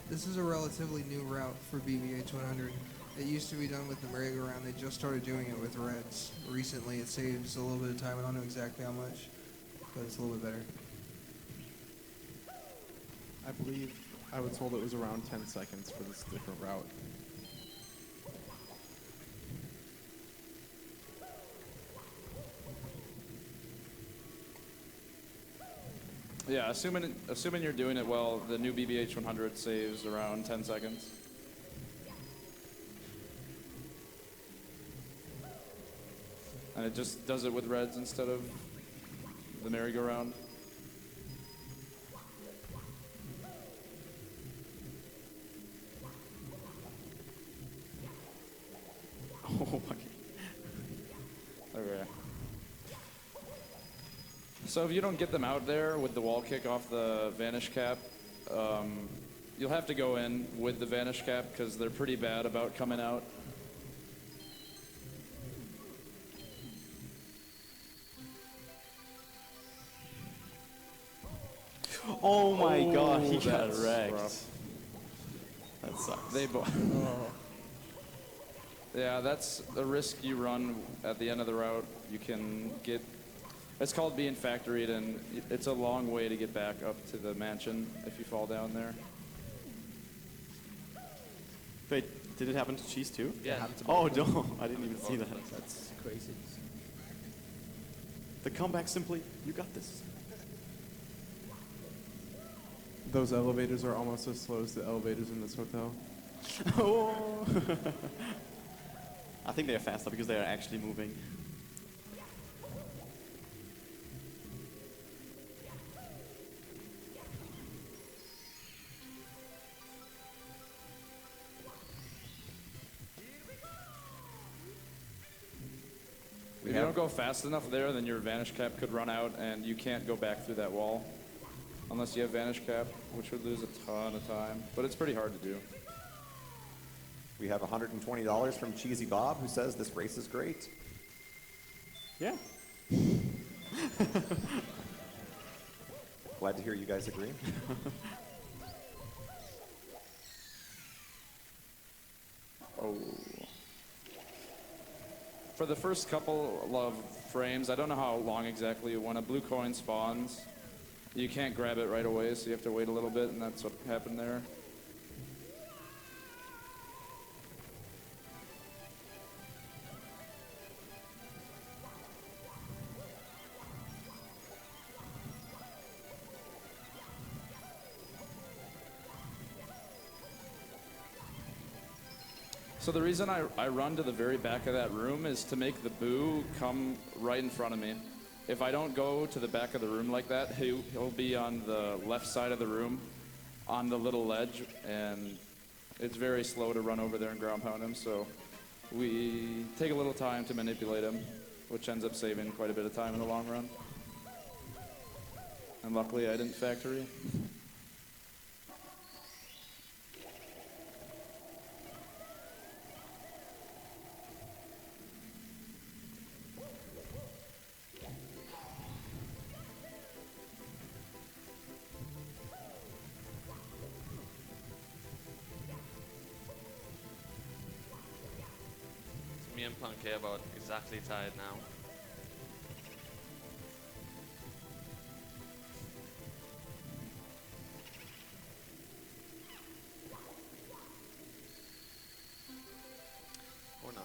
This is a relatively new route for BBH 100. It used to be done with the merry-go-round. They just started doing it with reds. Recently, it saves a little bit of time. I don't know exactly how much, but it's a little bit better. I believe I was told it was around 10 seconds for this different route. Yeah, assuming you're doing it well, the new BBH 100 saves around 10 seconds. And it just does it with reds instead of the merry-go-round. Oh my. Okay. So if you don't get them out there with the wall kick off the vanish cap, you'll have to go in with the vanish cap because they're pretty bad about coming out. Oh my god, he got that's wrecked. rough. That sucks. They both. Yeah, that's a risk you run at the end of the route. You can get. It's called being factoried, and it's a long way to get back up to the mansion if you fall down there. Wait, did it happen to Cheese too? Yeah. Oh no, I didn't even see that. That's crazy. The comeback simply, you got this. Those elevators are almost as slow as the elevators in this hotel. Oh. I think they are faster because they are actually moving. We you don't go fast enough there, then your Vanish Cap could run out, and you can't go back through that wall. Unless you have Vanish Cap, which would lose a ton of time. But it's pretty hard to do. We have $120 from Cheesy Bob, who says this race is great. Yeah. Glad to hear you guys agree. Oh. For the first couple of frames, I don't know how long exactly, when a blue coin spawns, you can't grab it right away, so you have to wait a little bit, and that's what happened there. So the reason I run to the very back of that room is to make the boo come right in front of me. If I don't go to the back of the room like that, he'll be on the left side of the room on the little ledge, and it's very slow to run over there and ground pound him, so we take a little time to manipulate him, which ends up saving quite a bit of time in the long run. And luckily I didn't factory. Me and Punkay about exactly tied now. Or not.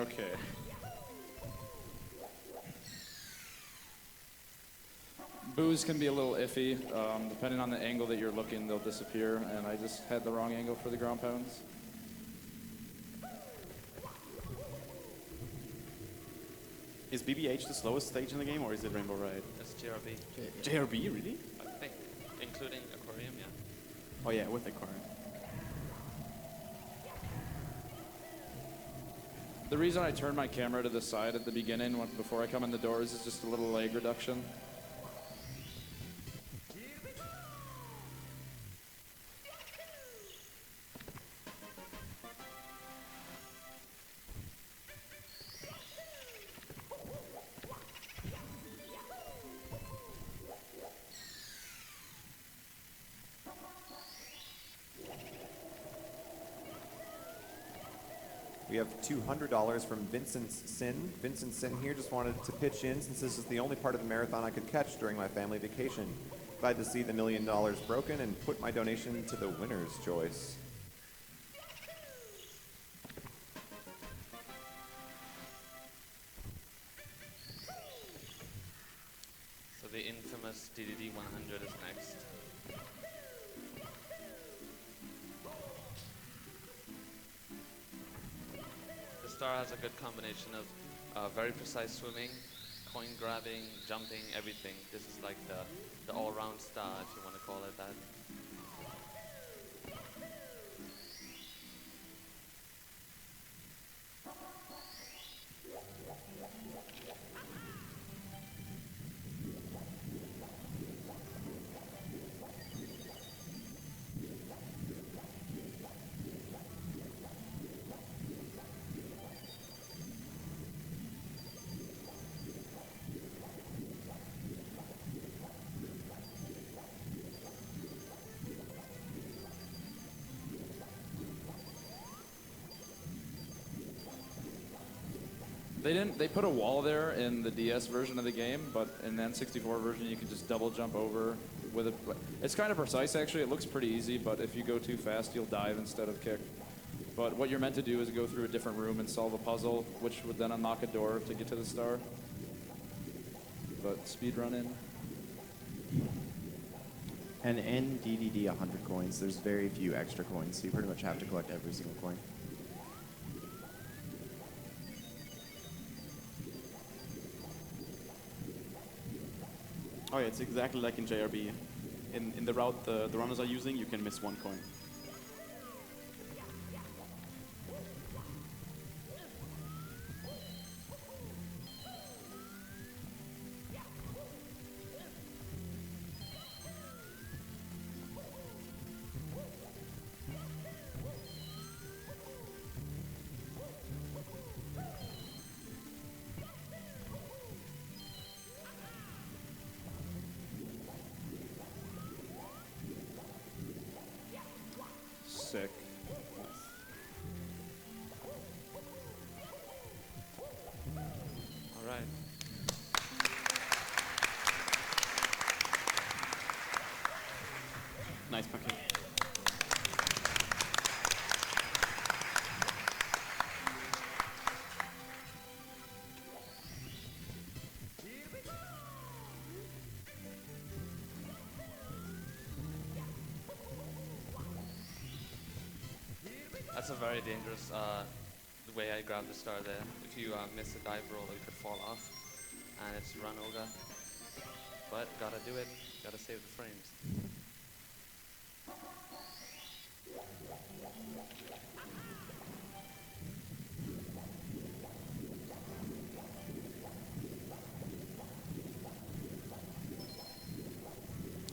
Okay. Boos can be a little iffy. Depending on the angle that you're looking, they'll disappear, and I just had the wrong angle for the ground pounds. Is BBH the slowest stage in the game, or is it Rainbow Ride? It's JRB. JRB, really? I think, including Aquarium, yeah. Oh yeah, with Aquarium. The reason I turn my camera to the side at the beginning before I come in the doors is just a little lag reduction. We have $200 from Vincent Sin. Vincent Sin here just wanted to pitch in since this is the only part of the marathon I could catch during my family vacation. Glad to see the $1 million broken and put my donation to the winner's choice. So the infamous DDD 100 is next. The star has a good combination of very precise swimming, coin grabbing, jumping, everything. This is like the all-round star, if you want to call it that. They put a wall there in the DS version of the game, but in the N64 version you can just double jump over with it. It's kind of precise actually, it looks pretty easy, but if you go too fast you'll dive instead of kick. But what you're meant to do is go through a different room and solve a puzzle, which would then unlock a door to get to the star. But speedrun in. And in DDD 100 coins, there's very few extra coins, so you pretty much have to collect every single coin. Oh yeah, it's exactly like in JRB. In the route the runners are using, you can miss 1 coin. Sick. All right. Nice pumpkin. That's a very dangerous way I grabbed the star there. If you miss a dive roll, you could fall off, and it's run Olga. But gotta do it. Gotta save the frames.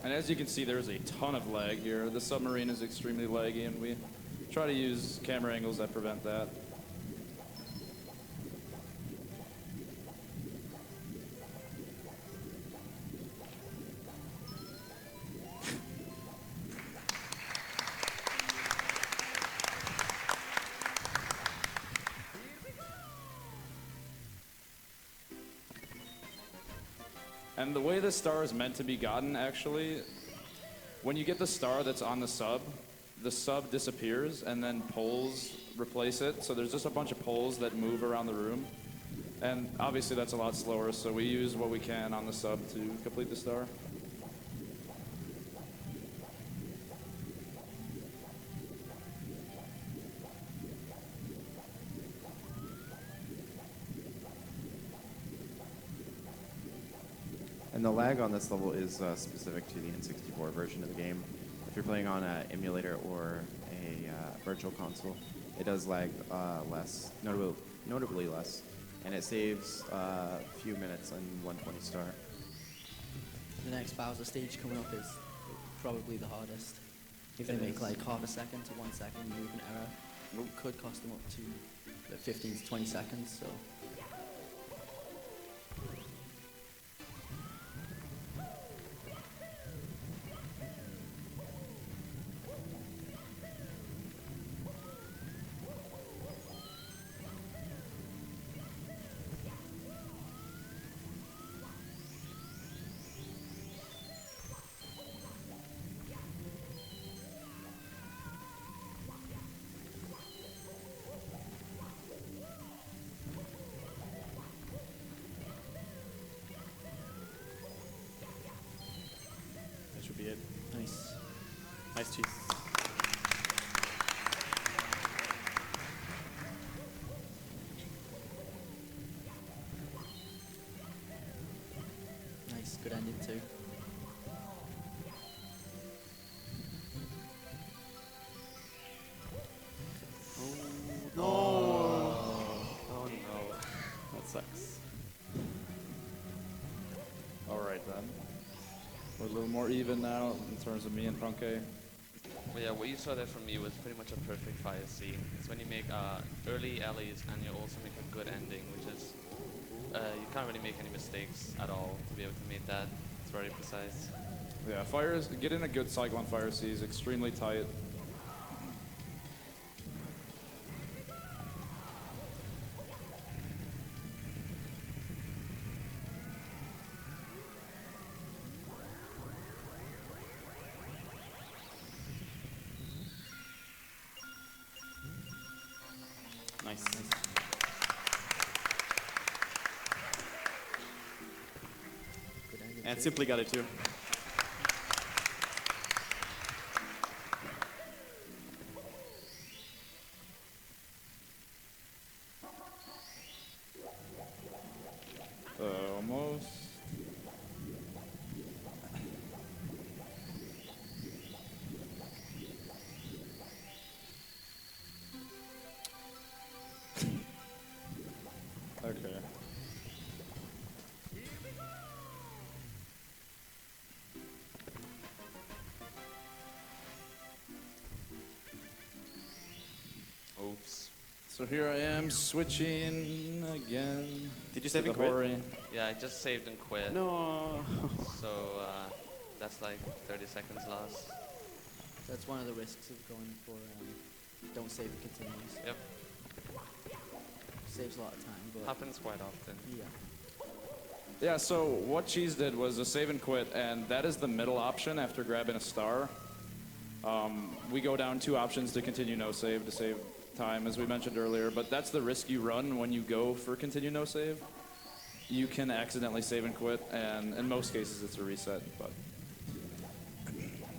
And as you can see, there's a ton of lag here. The submarine is extremely laggy, and we try to use camera angles that prevent that. And the way this star is meant to be gotten, actually, when you get the star that's on the sub disappears, and then poles replace it. So there's just a bunch of poles that move around the room. And obviously that's a lot slower, so we use what we can on the sub to complete the star. And the lag on this level is specific to the N64 version of the game. If you're playing on an emulator or a virtual console, it does lag less, notably less, and it saves a few minutes on 120 star. The next Bowser stage coming up is probably the hardest. If they make like half a second to 1 second move an error, it could cost them up to 15 to 20 seconds. So. That should be it. Nice. Nice cheese. Nice, good ending too. No. Oh no. That sucks. All right then. We're a little more even now in terms of me and Punkay. Well, yeah, what you saw there from me was pretty much a perfect fire scene. It's when you make early alleys and you also make a good ending, which is you can't really make any mistakes at all to be able to make that. It's very precise. Yeah, getting a good cycle on Fire C is extremely tight. Nice. Good ending And too. Simply got it too. Almost. So here I am switching again. Did you save to and the quit? Hori. Yeah, I just saved and quit. No. So that's like 30 seconds lost. So that's one of the risks of going for don't save and continues. Yep, Saves a lot of time, but happens quite often. yeah. Yeah, so what Cheese did was a save and quit, and that is the middle option after grabbing a star. We go down 2 options to continue no save to save time, as we mentioned earlier, but that's the risk you run when you go for continue no save. You can accidentally save and quit, and in most cases it's a reset, but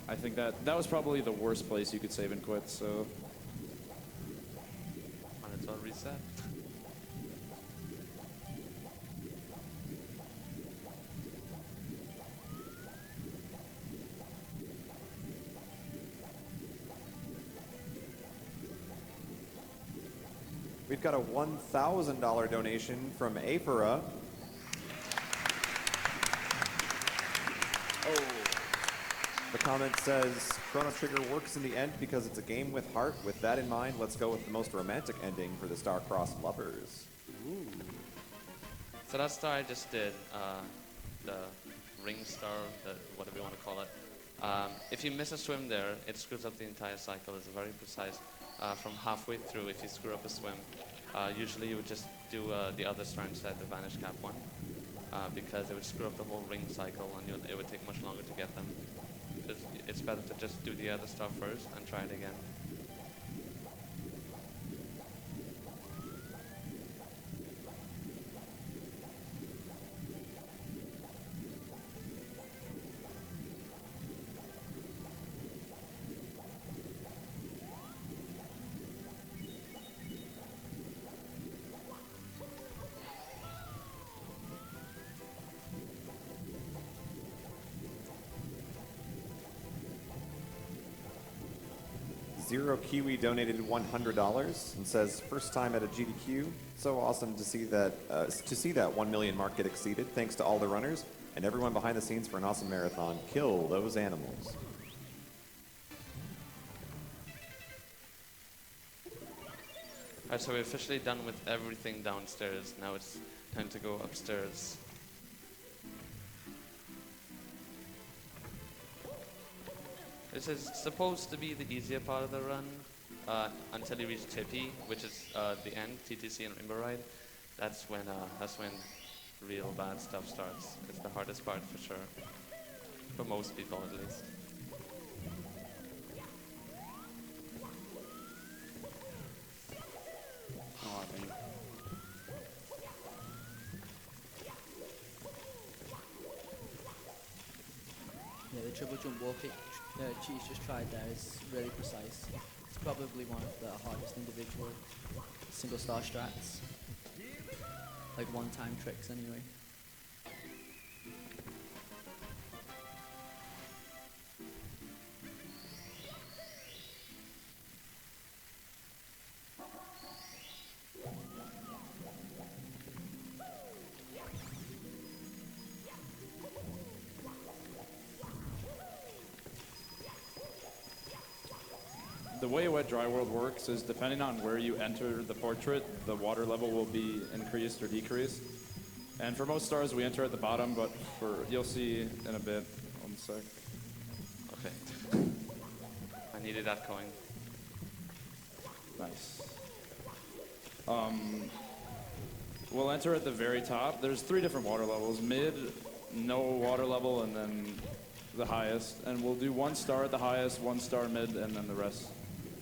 I think that was probably the worst place you could save and quit, so And it's all reset. We've got a $1,000 donation from Apera. Oh. The comment says, Chrono Trigger works in the end because it's a game with heart. With that in mind, let's go with the most romantic ending for the Star-Crossed lovers. Ooh. So that star I just did, the ring star, whatever you want to call it. If you miss a swim there, it screws up the entire cycle. It's very precise. From halfway through, if you screw up a swim, usually you would just do the other star instead, the vanish cap one, because it would screw up the whole ring cycle and it would take much longer to get them. It's better to just do the other stuff first and try it again. Zero Kiwi donated $100 and says, first time at a GDQ. So awesome to see that 1 million mark get exceeded. Thanks to all the runners and everyone behind the scenes for an awesome marathon. Kill those animals. Alright, so we're officially done with everything downstairs. Now it's time to go upstairs. This is supposed to be the easier part of the run until you reach Tippy, which is the end, TTC and Rainbow Ride. That's when real bad stuff starts. It's the hardest part for sure, for most people at least. Oh, dang. Yeah, the triple jump wall kick Cheese just tried there is really precise. It's probably one of the hardest individual single star strats. Like one-time tricks anyway. the way Wet Dry World works is depending on where you enter the portrait, the water level will be increased or decreased. And for most stars, we enter at the bottom, but you'll see in a bit. 1 sec. Okay. I needed that coin. Nice. We'll enter at the very top. There's 3 different water levels: mid, no water level, and then the highest. And we'll do 1 star at the highest, 1 star mid, and then the rest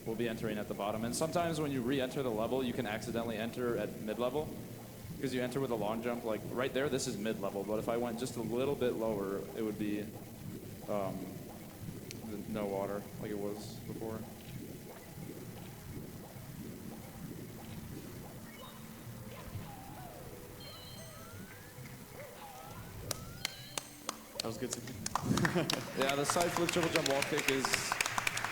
will be entering at the bottom. And sometimes when you re-enter the level, you can accidentally enter at mid-level because you enter with a long jump. Like right there, this is mid-level, but if I went just a little bit lower, it would be no water like it was before. That was good to Yeah, the side flip triple jump wall kick is,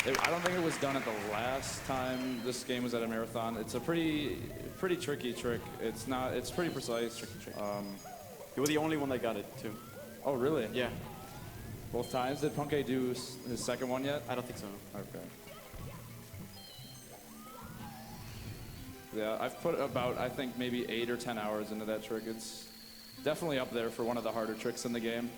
I don't think it was done at the last time this game was at a marathon. It's a pretty tricky trick. It's pretty precise. Tricky trick. You were the only one that got it, too. Oh, really? Yeah. Both times? Did Punkay do his second one yet? I don't think so. Okay. Yeah, I've put about, I think, maybe 8 or 10 hours into that trick. It's definitely up there for one of the harder tricks in the game.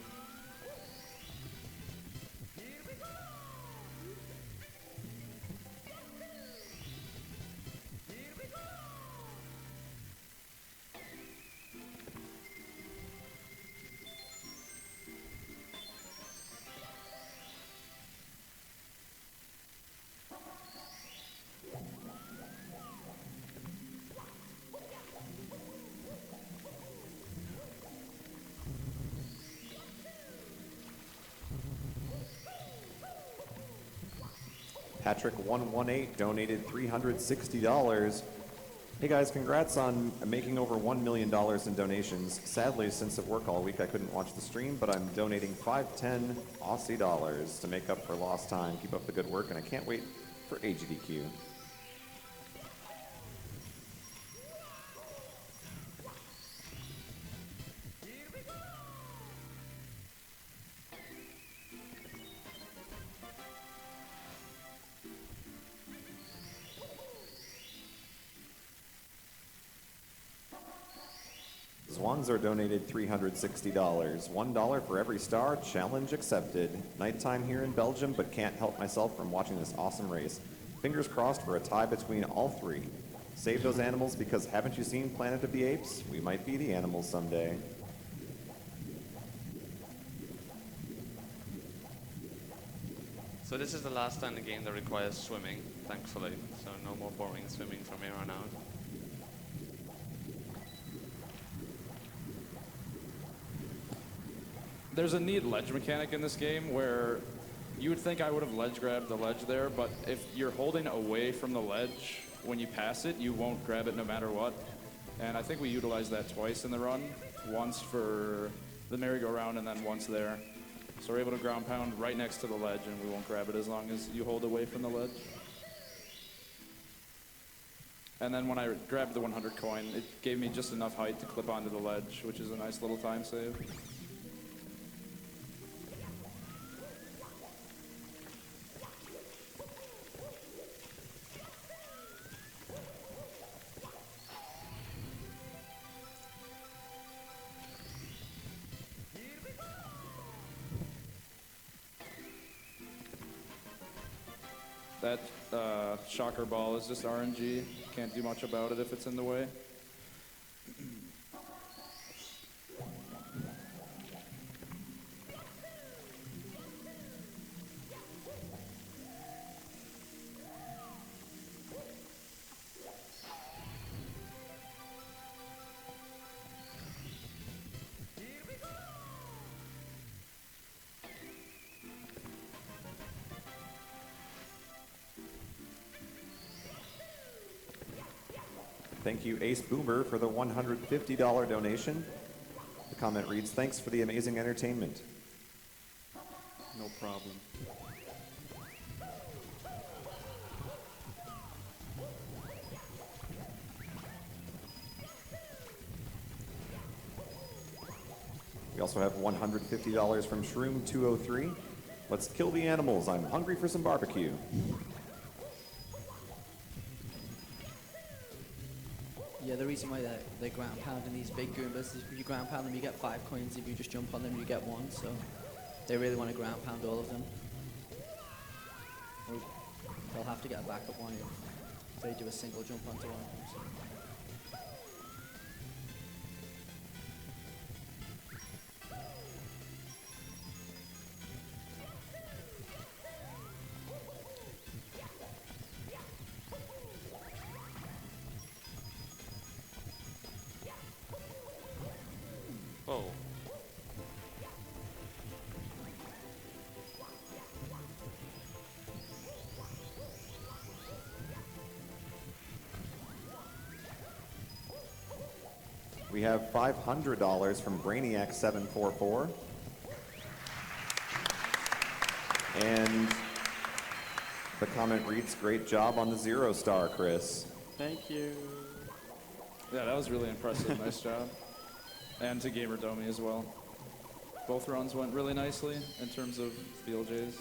Patrick118 donated $360. Hey guys, congrats on making over $1 million in donations. Sadly, since at work all week, I couldn't watch the stream, but I'm donating 510 Aussie dollars to make up for lost time. Keep up the good work, and I can't wait for SGDQ. Zwanzer donated $360. $1 for every star, challenge accepted. Nighttime here in Belgium, but can't help myself from watching this awesome race. Fingers crossed for a tie between all three. Save those animals because haven't you seen Planet of the Apes? We might be the animals someday. So this is the last time the game that requires swimming, thankfully. So no more boring swimming from here on out. There's a neat ledge mechanic in this game where you would think I would have ledge grabbed the ledge there, but if you're holding away from the ledge when you pass it, you won't grab it no matter what. And I think we utilized that twice in the run, once for the merry-go-round and then once there. So we're able to ground pound right next to the ledge and we won't grab it as long as you hold away from the ledge. And then when I grabbed the 100 coin, it gave me just enough height to clip onto the ledge, which is a nice little time save. That shocker ball is just RNG. Can't do much about it if it's in the way. Thank you, Ace Boomer, for the $150 donation. The comment reads, thanks for the amazing entertainment. No problem. We also have $150 from Shroom203. Let's kill the animals. I'm hungry for some barbecue. Yeah, the reason why they're ground pounding these big Goombas is if you ground pound them, you get 5 coins. If you just jump on them, you get 1. So they really want to ground pound all of them. Or they'll have to get a backup one if they do a single jump onto one of them. So. Oh. We have $500 from Brainiac744. And the comment reads, great job on the 0 star, Chris. Thank you. Yeah, that was really impressive. Nice job. And to Gamer Domi as well. Both runs went really nicely in terms of BLJs.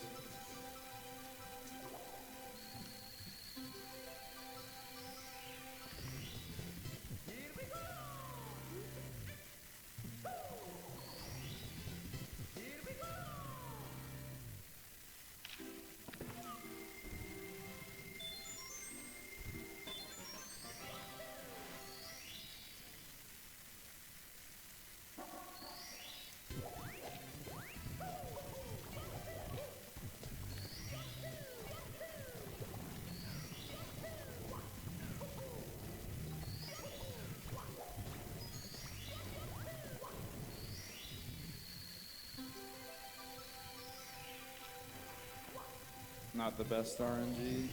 not the best RNG.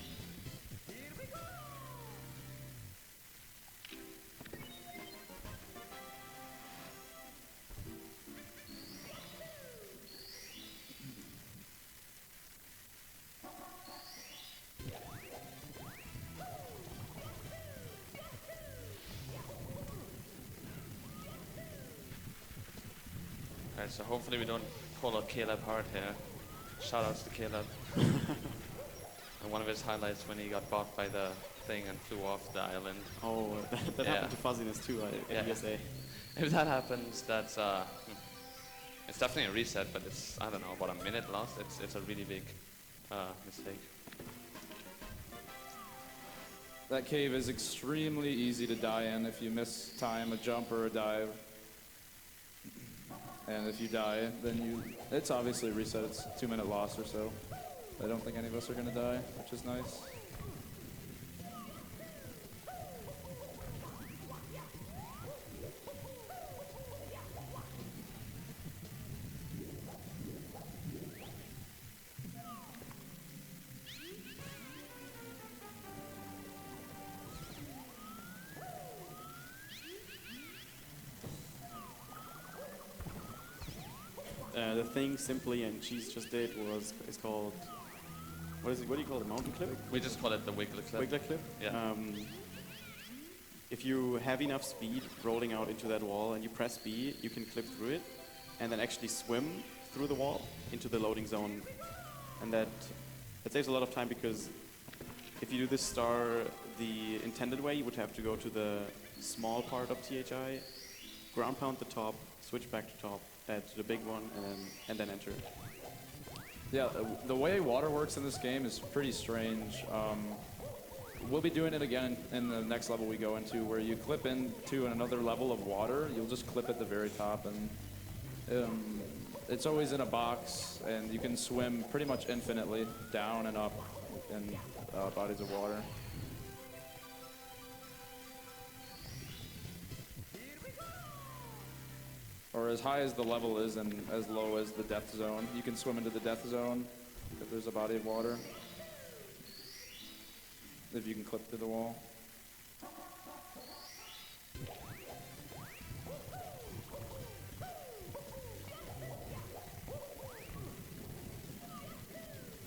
Alright, so hopefully we don't pull a Caleb hard here. Shout outs to Caleb. And one of his highlights when he got bought by the thing and flew off the island. Oh, that Yeah. happened to Fuzziness too at USA. If that happens, that's it's definitely a reset, but it's, I don't know, about a minute lost. It's a really big mistake. That cave is extremely easy to die in if you miss time, a jump or a dive. And if you die, then it's obviously a reset. It's a 2-minute loss or so. I don't think any of us are going to die, which is nice. The thing Simply and Cheese just did is called, what do you call it, mountain clipping? We just call it the Wiggler clip. Wiggler clip? Yeah. If you have enough speed rolling out into that wall and you press B, you can clip through it and then actually swim through the wall into the loading zone. And that saves a lot of time, because if you do this star the intended way, you would have to go to the small part of THI, ground pound the top, switch back to top, to the big one, and then enter. Yeah, the way water works in this game is pretty strange. We'll be doing it again in the next level we go into, where you clip into another level of water. You'll just clip at the very top, and it's always in a box, and you can swim pretty much infinitely down and up in bodies of water. Or as high as the level is and as low as the death zone. You can swim into the death zone if there's a body of water. If you can clip through the wall.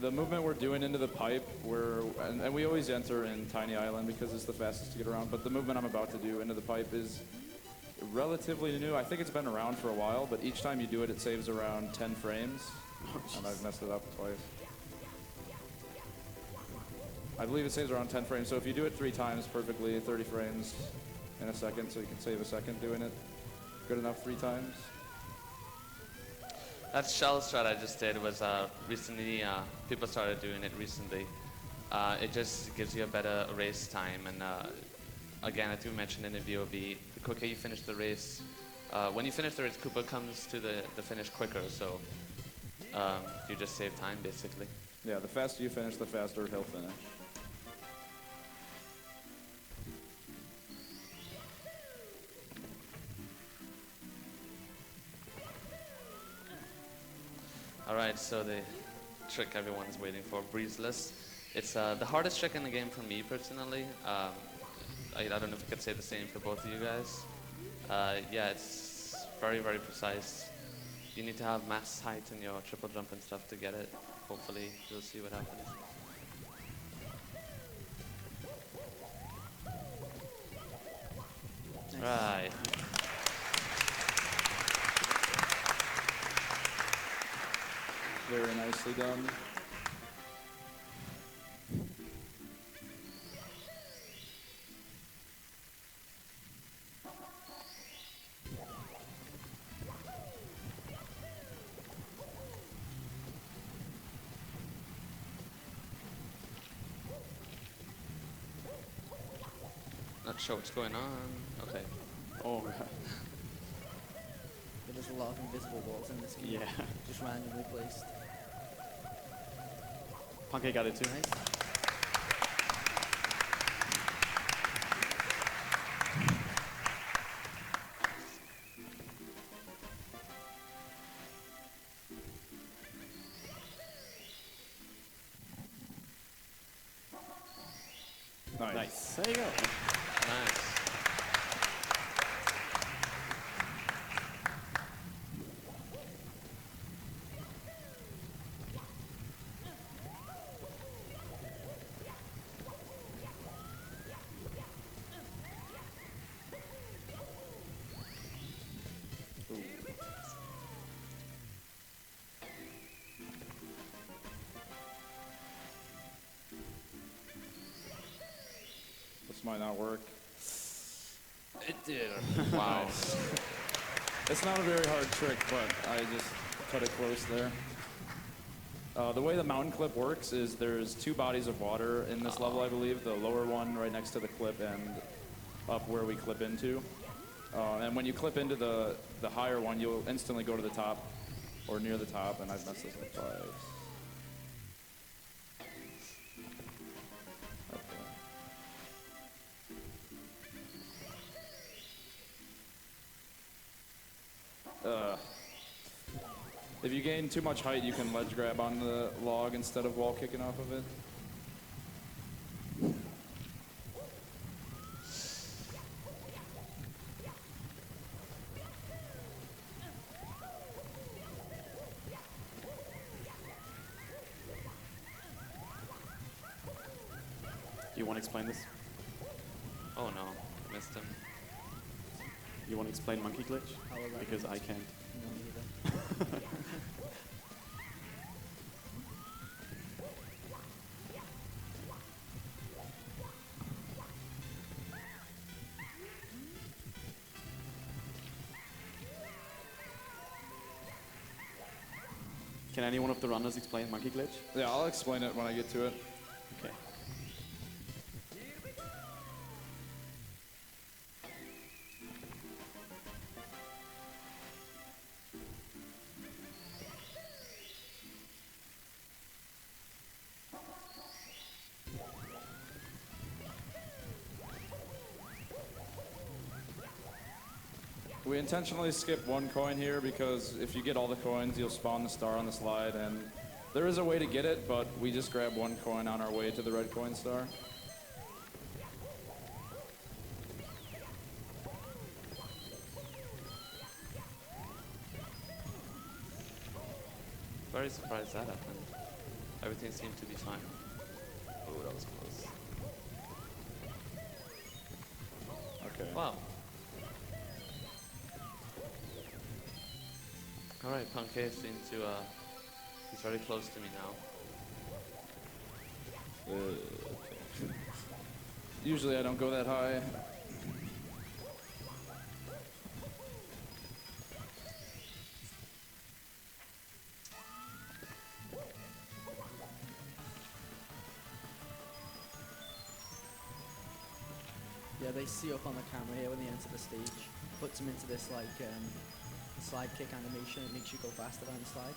The movement we're doing into the pipe, and we always enter in Tiny Island because it's the fastest to get around, but the movement I'm about to do into the pipe is relatively new. I think it's been around for a while, but each time you do it, it saves around 10 frames. And I've messed it up twice. I believe it saves around 10 frames, so if you do it 3 times perfectly, 30 frames in a second, so you can save a second doing it good enough 3 times. That shell strat I just did was recently, people started doing it recently. It just gives you a better race time, and again, I think we mentioned in the VOB, the quicker you finish the race, when you finish the race, Cooper comes to the finish quicker, so you just save time, basically. Yeah, the faster you finish, the faster he'll finish. Alright, so the trick everyone's waiting for, breezeless. It's the hardest trick in the game for me, personally. I don't know if I could say the same for both of you guys. Yeah, it's very, very precise. You need to have max height in your triple jump and stuff to get it. Hopefully, you'll see what happens. Nice. Right. Very nicely done. Not sure what's going on. Okay. Oh, There's a lot of invisible walls in this game. yeah. Just randomly placed. Punkay got it too. Nice. Nice. There you go. Nice. This might not work. It did. Wow. It's not a very hard trick, but I just cut it close there. The way the mountain clip works is there's two bodies of water in this level, I believe. The lower one right next to the clip and up where we clip into. And when you clip into the higher one, you'll instantly go to the top or near the top, and I've messed this up twice. If you gain too much height, you can ledge grab on the log instead of wall kicking off of it. Do you want to explain this? Oh no, missed him. You want to explain monkey glitch? How will that Because work? I can't. No, neither. Can any one of the runners explain monkey glitch? Yeah, I'll explain it when I get to it. Okay. We intentionally skip one coin here because if you get all the coins, you'll spawn the star on the slide, and there is a way to get it, but we just grab one coin on our way to the red coin star. Very surprised that happened. Everything seemed to be fine. Oh, that was close. Okay. Wow. All right, Punkay seems to, he's very close to me now. Usually I don't go that high. Yeah, they see up on the camera here when they enter the stage. Puts them into this like slide kick animation. It makes you go faster down the slide.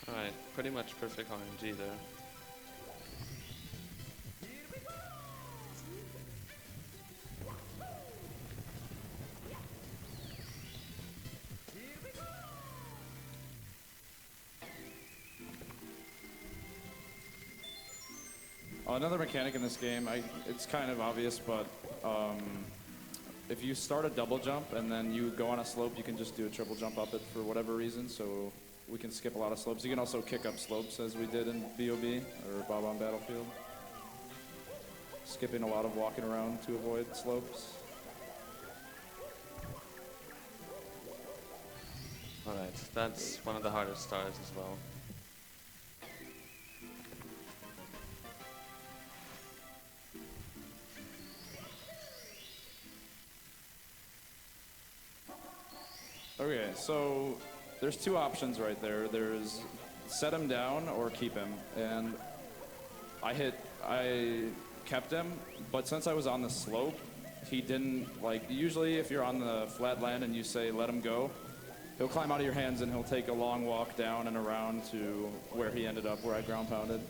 All right, pretty much perfect RNG there. Another mechanic in this game, it's kind of obvious, but if you start a double jump and then you go on a slope, you can just do a triple jump up it for whatever reason, so we can skip a lot of slopes. You can also kick up slopes as we did in BOB, or Bob on Battlefield. Skipping a lot of walking around to avoid slopes. All right, that's one of the hardest stars as well. Okay, so there's two options right there. There's set him down or keep him. And I kept him, but since I was on the slope, he didn't, like, usually if you're on the flat land and you say let him go, he'll climb out of your hands and he'll take a long walk down and around to where he ended up, where I ground pounded.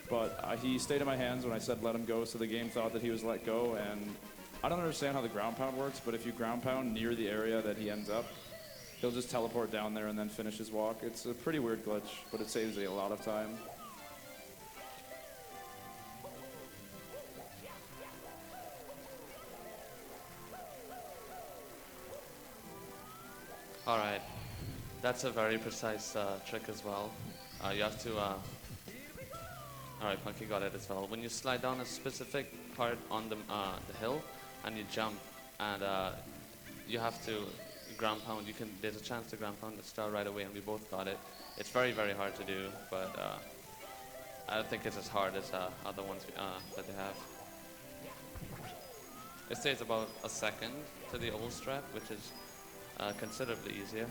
But he stayed in my hands when I said let him go, so the game thought that he was let go. And I don't understand how the ground pound works, but if you ground pound near the area that he ends up, he'll just teleport down there and then finish his walk. It's a pretty weird glitch, but it saves a lot of time. All right, that's a very precise trick as well. You have to, all right, Punky got it as well. When you slide down a specific part on the hill and you jump and you have to ground pound, there's a chance to ground pound the star right away, and we both got it. It's very, very hard to do, but I don't think it's as hard as other ones that they have. It stays about a second to the old strat, which is considerably easier.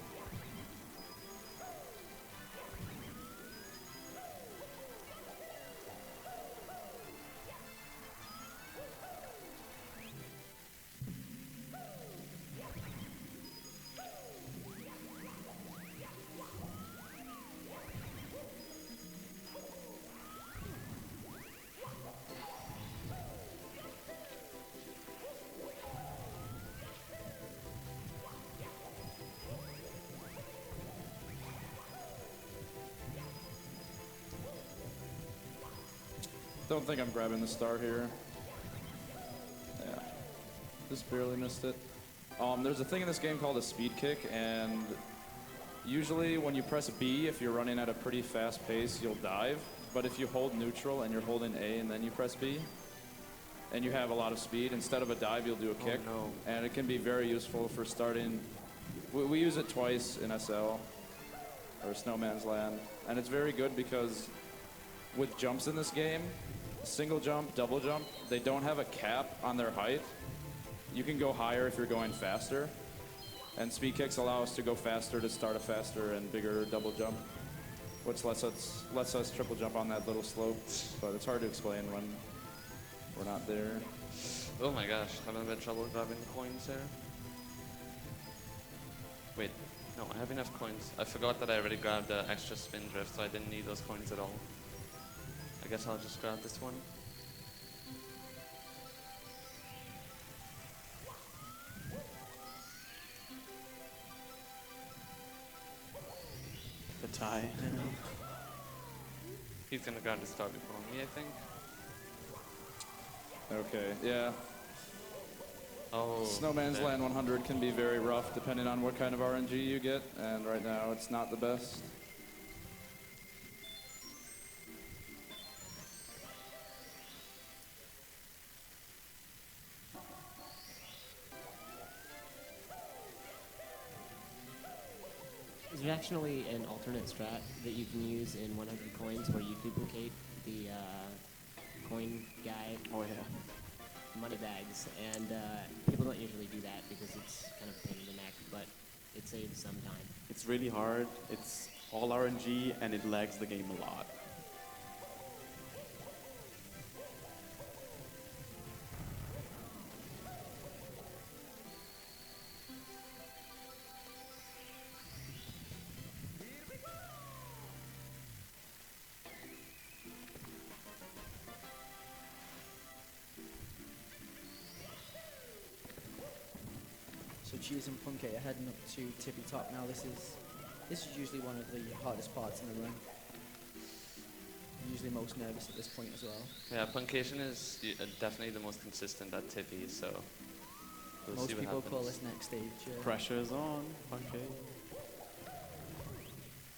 Don't think I'm grabbing the star here. Yeah, just barely missed it. There's a thing in this game called a speed kick, and usually when you press B, if you're running at a pretty fast pace, you'll dive. But if you hold neutral and you're holding A and then you press B, and you have a lot of speed, instead of a dive, you'll do a kick. Oh, no. And it can be very useful for starting. We use it twice in SL, or Snowman's Land, and it's very good because with jumps in this game, single jump, double jump, they don't have a cap on their height. You can go higher if you're going faster. And speed kicks allow us to go faster to start a faster and bigger double jump, which lets us triple jump on that little slope. But it's hard to explain when we're not there. Oh my gosh, having a bit of trouble grabbing coins there. Wait, no, I have enough coins. I forgot that I already grabbed the extra spin drift, so I didn't need those coins at all. I guess I'll just grab this one. The tie. He's gonna grab the star before me, I think. Okay, yeah. Oh. Snowman's there. Land 100 can be very rough depending on what kind of RNG you get, and right now it's not the best. There's actually an alternate strat that you can use in 100 coins where you duplicate the coin guy. Oh yeah. Money bags, and people don't usually do that because it's kind of a pain in the neck, but it saves some time. It's really hard. It's all RNG, and it lags the game a lot. So Cheese and Punky are heading up to Tippy Top now. This is usually one of the hardest parts in the run. Usually most nervous at this point as well. Yeah, puncayshun is definitely the most consistent at Tippy, so we'll Most see what people happens. call this next stage. Pressure is on. Okay.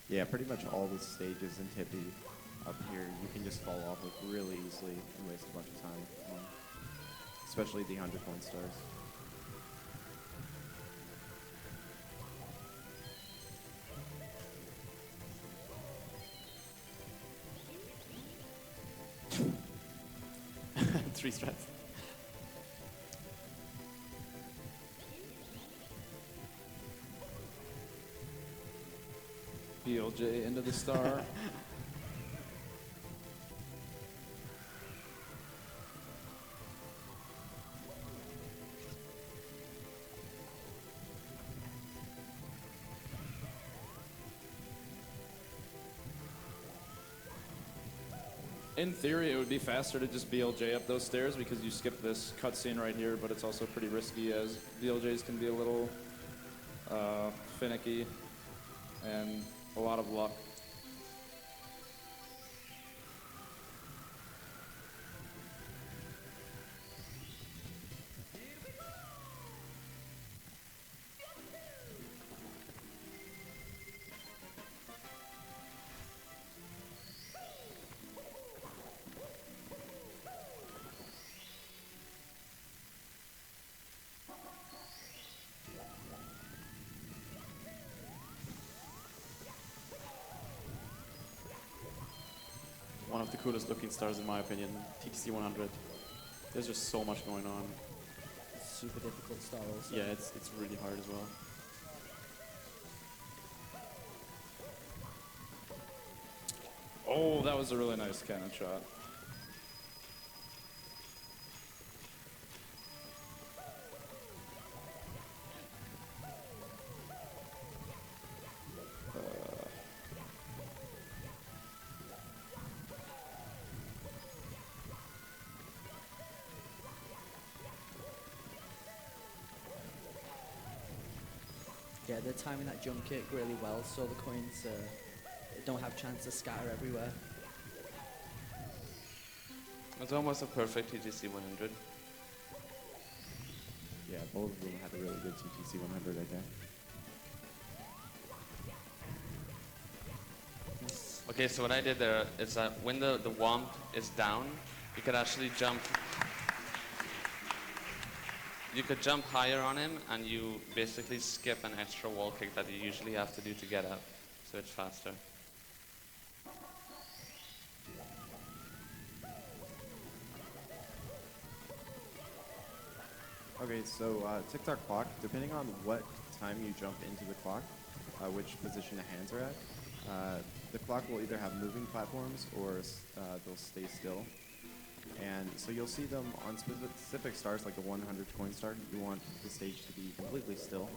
Yeah, pretty much all the stages in Tippy up here, you can just fall off of really easily and waste a bunch of time. Especially the 100 point stars. Three strats. BLJ into the star. In theory, it would be faster to just BLJ up those stairs because you skip this cutscene right here, but it's also pretty risky as BLJs can be a little finicky and a lot of luck. One of the coolest looking stars in my opinion, TTC 100. There's just so much going on. Super difficult star also. Yeah, it's really hard as well. Oh, that was a really nice cannon shot. Yeah, they're timing that jump kick really well, so the coins don't have chance to scatter everywhere. It's almost a perfect TTC 100. Yeah, both of them had a really good TTC 100 right there. Okay, so what I did there is that when the womp is down, you could actually jump. You could jump higher on him, and you basically skip an extra wall kick that you usually have to do to get up, so it's faster. Okay, so TikTok clock, depending on what time you jump into the clock, which position the hands are at, the clock will either have moving platforms or they'll stay still. And so you'll see them on specific stars, like the 100 coin star, you want the stage to be completely still.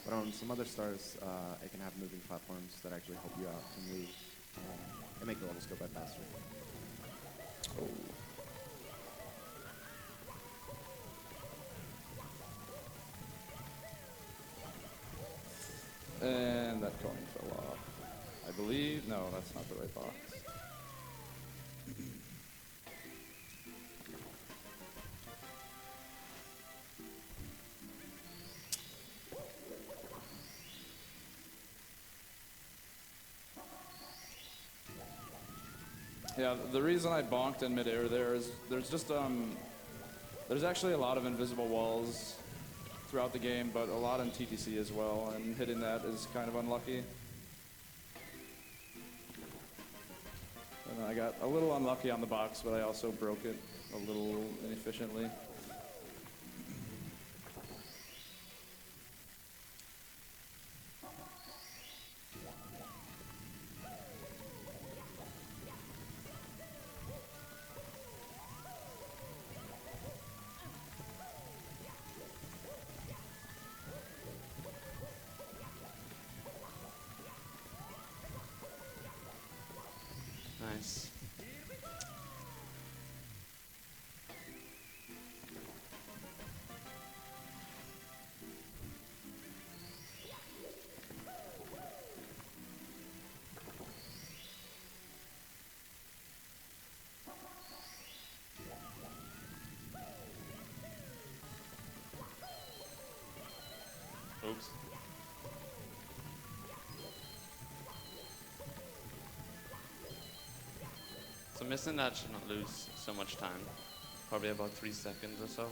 But on some other stars, it can have moving platforms that actually help you out to move and make the levels go by faster. Oh. And that coin fell off. I believe, no, that's not the right box. Yeah, the reason I bonked in midair there is there's just there's actually a lot of invisible walls throughout the game, but a lot in TTC as well, and hitting that is kind of unlucky. And I got a little unlucky on the box, but I also broke it a little inefficiently. Nice. Oops. So missing that should not lose so much time. Probably about 3 seconds or so.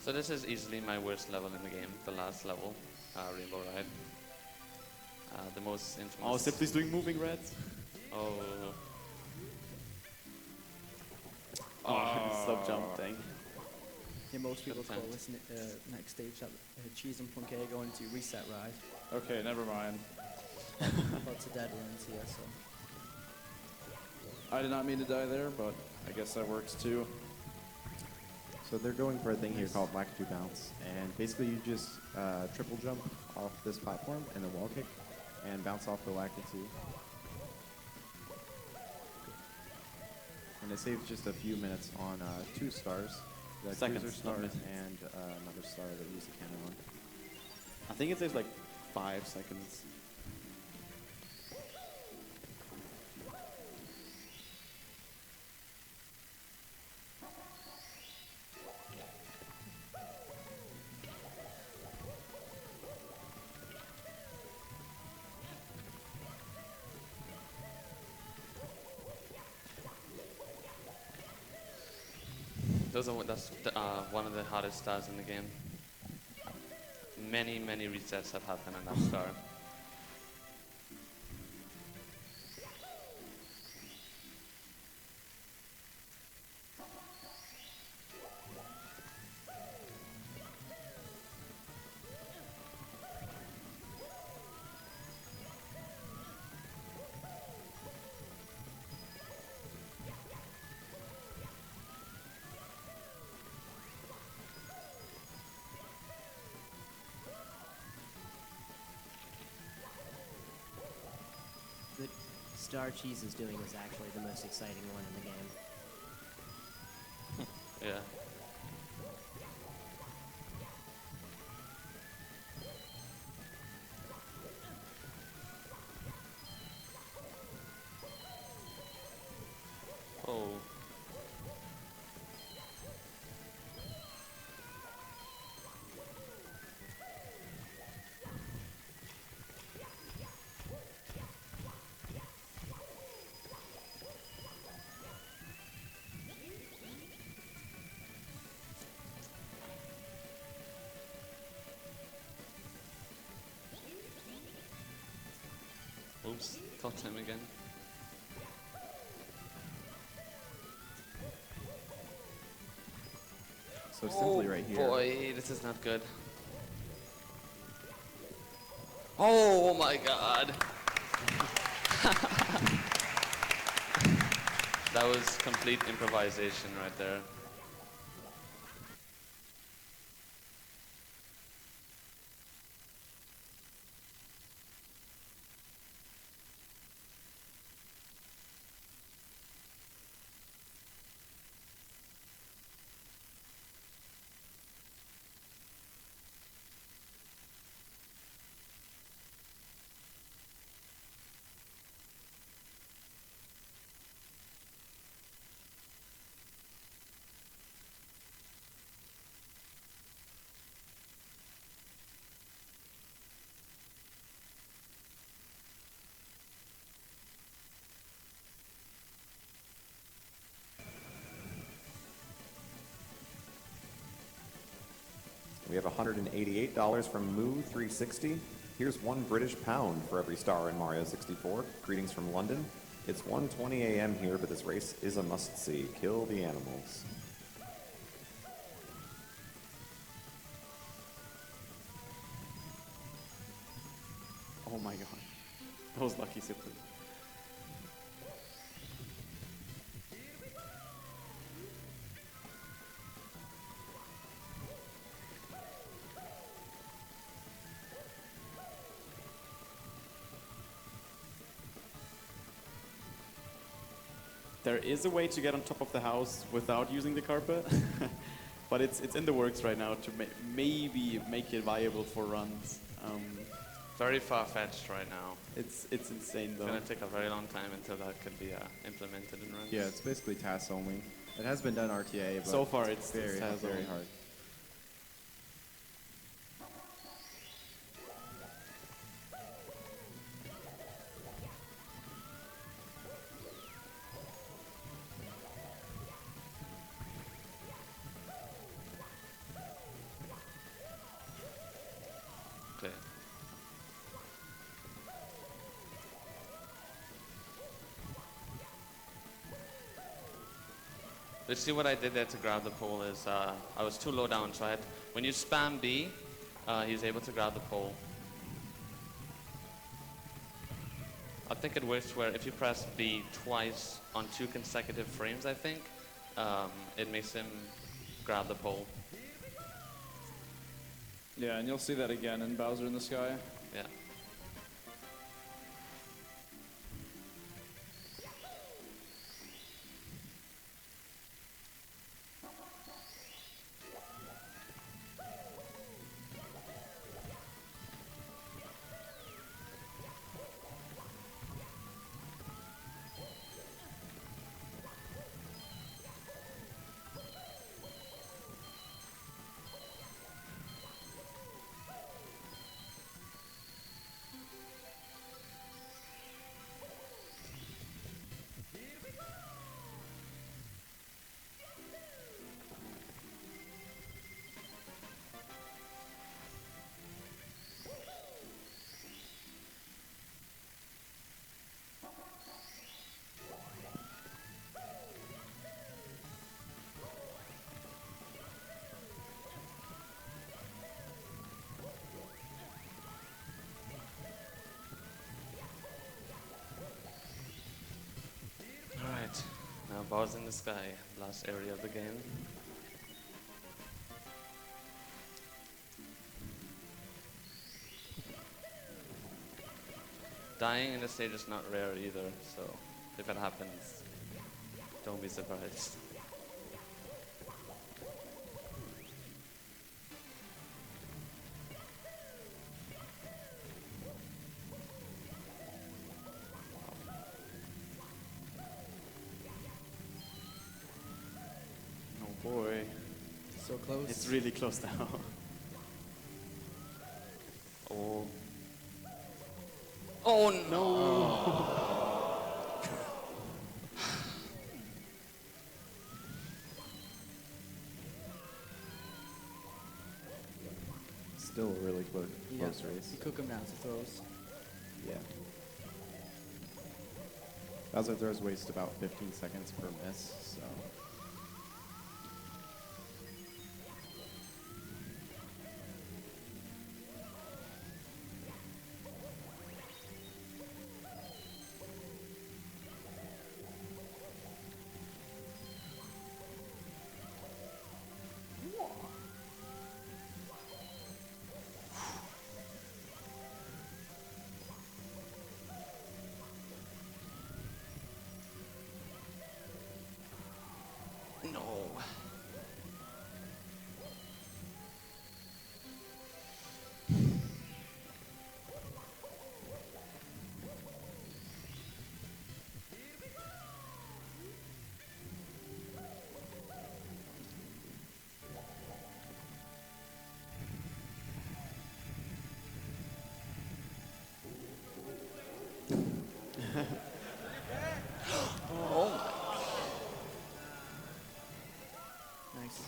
So this is easily my worst level in the game, the last level, Rainbow Ride. The most infamous. Oh, Simply's doing moving reds. Oh. Oh, sub jump thing. Yeah, most people call attempt. this next stage that Cheese and Punkay are going to reset ride. Okay, never mind. Lots of dead runs here, so. I did not mean to die there, but I guess that works too. So they're going for a thing here called Lakitu bounce, and basically you just triple jump off this platform and then wall kick and bounce off the Lakitu. And it saves just a few minutes on 2 stars, the Seconds, cruiser not star minutes. and another star that you use the cannon on. I think it saves like 5 seconds. That's one of the hottest stars in the game. Many resets have happened on that star. The star Cheese is doing is actually the most exciting one in the game. Yeah. Oh. Oops, top time again. So simply right here. Boy, this is not good. Oh my god. That was complete improvisation right there. We have $188 from Moo360. Here's 1 British pound for every star in Mario 64. Greetings from London. It's 1:20 a.m. here, but this race is a must-see. Kill the animals. Oh my god. That was lucky simply. There is a way to get on top of the house without using the carpet, but it's in the works right now to maybe make it viable for runs. Very far-fetched right now. It's insane It's though. gonna take a very long time until that could be implemented in runs. Yeah, it's basically tasks only. It has been done RTA, but So far it's very, tasks very only. hard. Okay. Let's see what I did there to grab the pole is I was too low down, so when you spam B, he's able to grab the pole. I think it works where if you press B twice on 2 consecutive frames, I think, it makes him grab the pole. Yeah, and you'll see that again in Bowser in the Sky. Yeah. Alright, now Bowser in the Sky, last area of the game. Dying in the stage is not rare either, so if it happens, don't be surprised. Oh boy. So close. It's really close now. Oh. Oh no! Still a really close race. You cook them down to throws. Yeah. Bowser throws waste about 15 seconds per miss, so. No. Nice.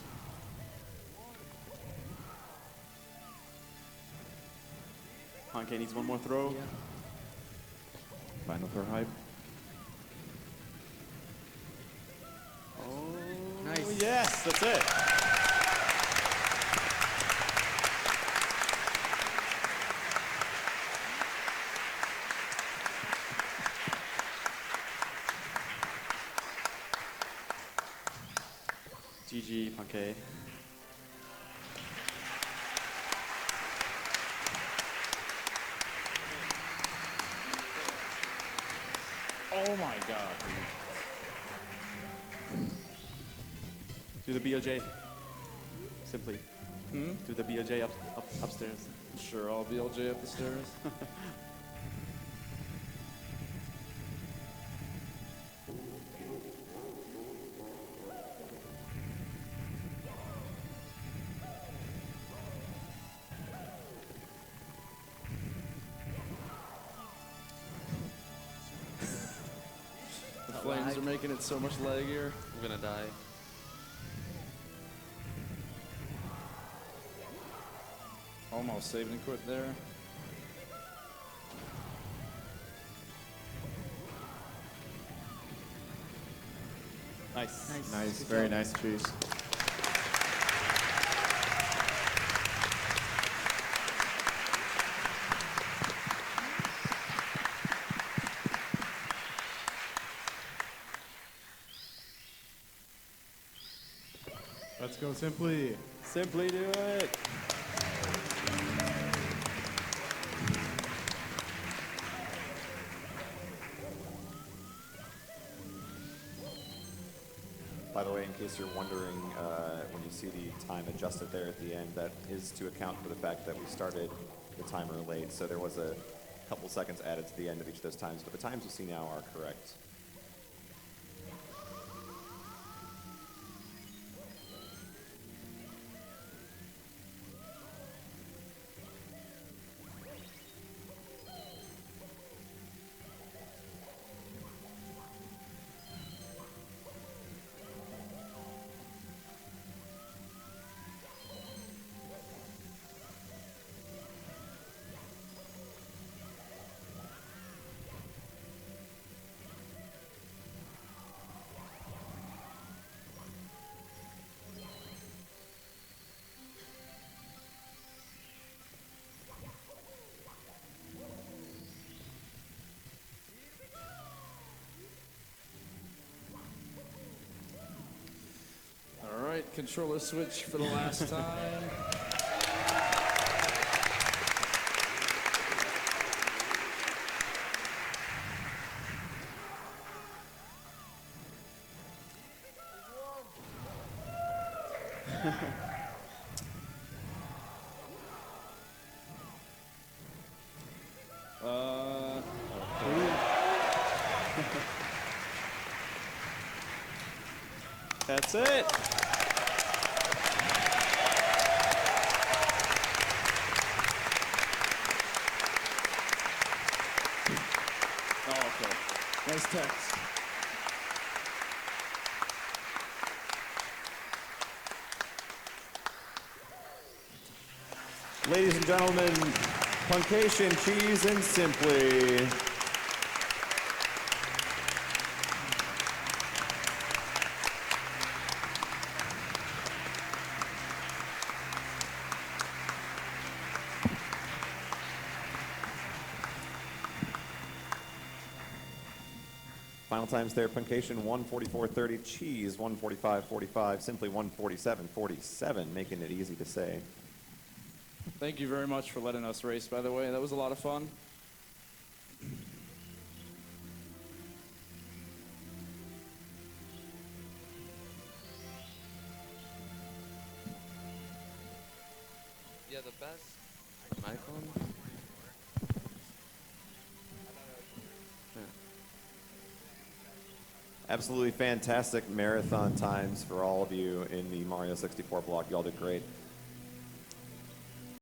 Puncay needs one more throw. Yeah. Final throw hype. Oh, Nice. yes, that's it. GG, Puncay. Oh my god, Do the BLJ. Simply. Hmm? Do the BLJ upstairs. Sure, I'll BLJ up the stairs. The flames are making it so much laggier. I'm gonna die. Almost saved and quit there. Nice. Nice, Good very job. nice, Cheese. Let's go Simply. Simply do it. By the way, in case you're wondering, when you see the time adjusted there at the end, that is to account for the fact that we started the timer late, so there was a couple seconds added to the end of each of those times, but the times you see now are correct. All right, controller switch for the last time. That's it. Oh, okay. Nice text. Ladies and gentlemen, Puncayshun, Cheese, and Simply. Final times there, Puncayshun 144.30, Cheese 145.45, Simply 147.47, making it easy to say. Thank you very much for letting us race, by the way. That was a lot of fun. Yeah, the best. Microphone? Absolutely fantastic marathon times for all of you in the Mario 64 block. Y'all did great.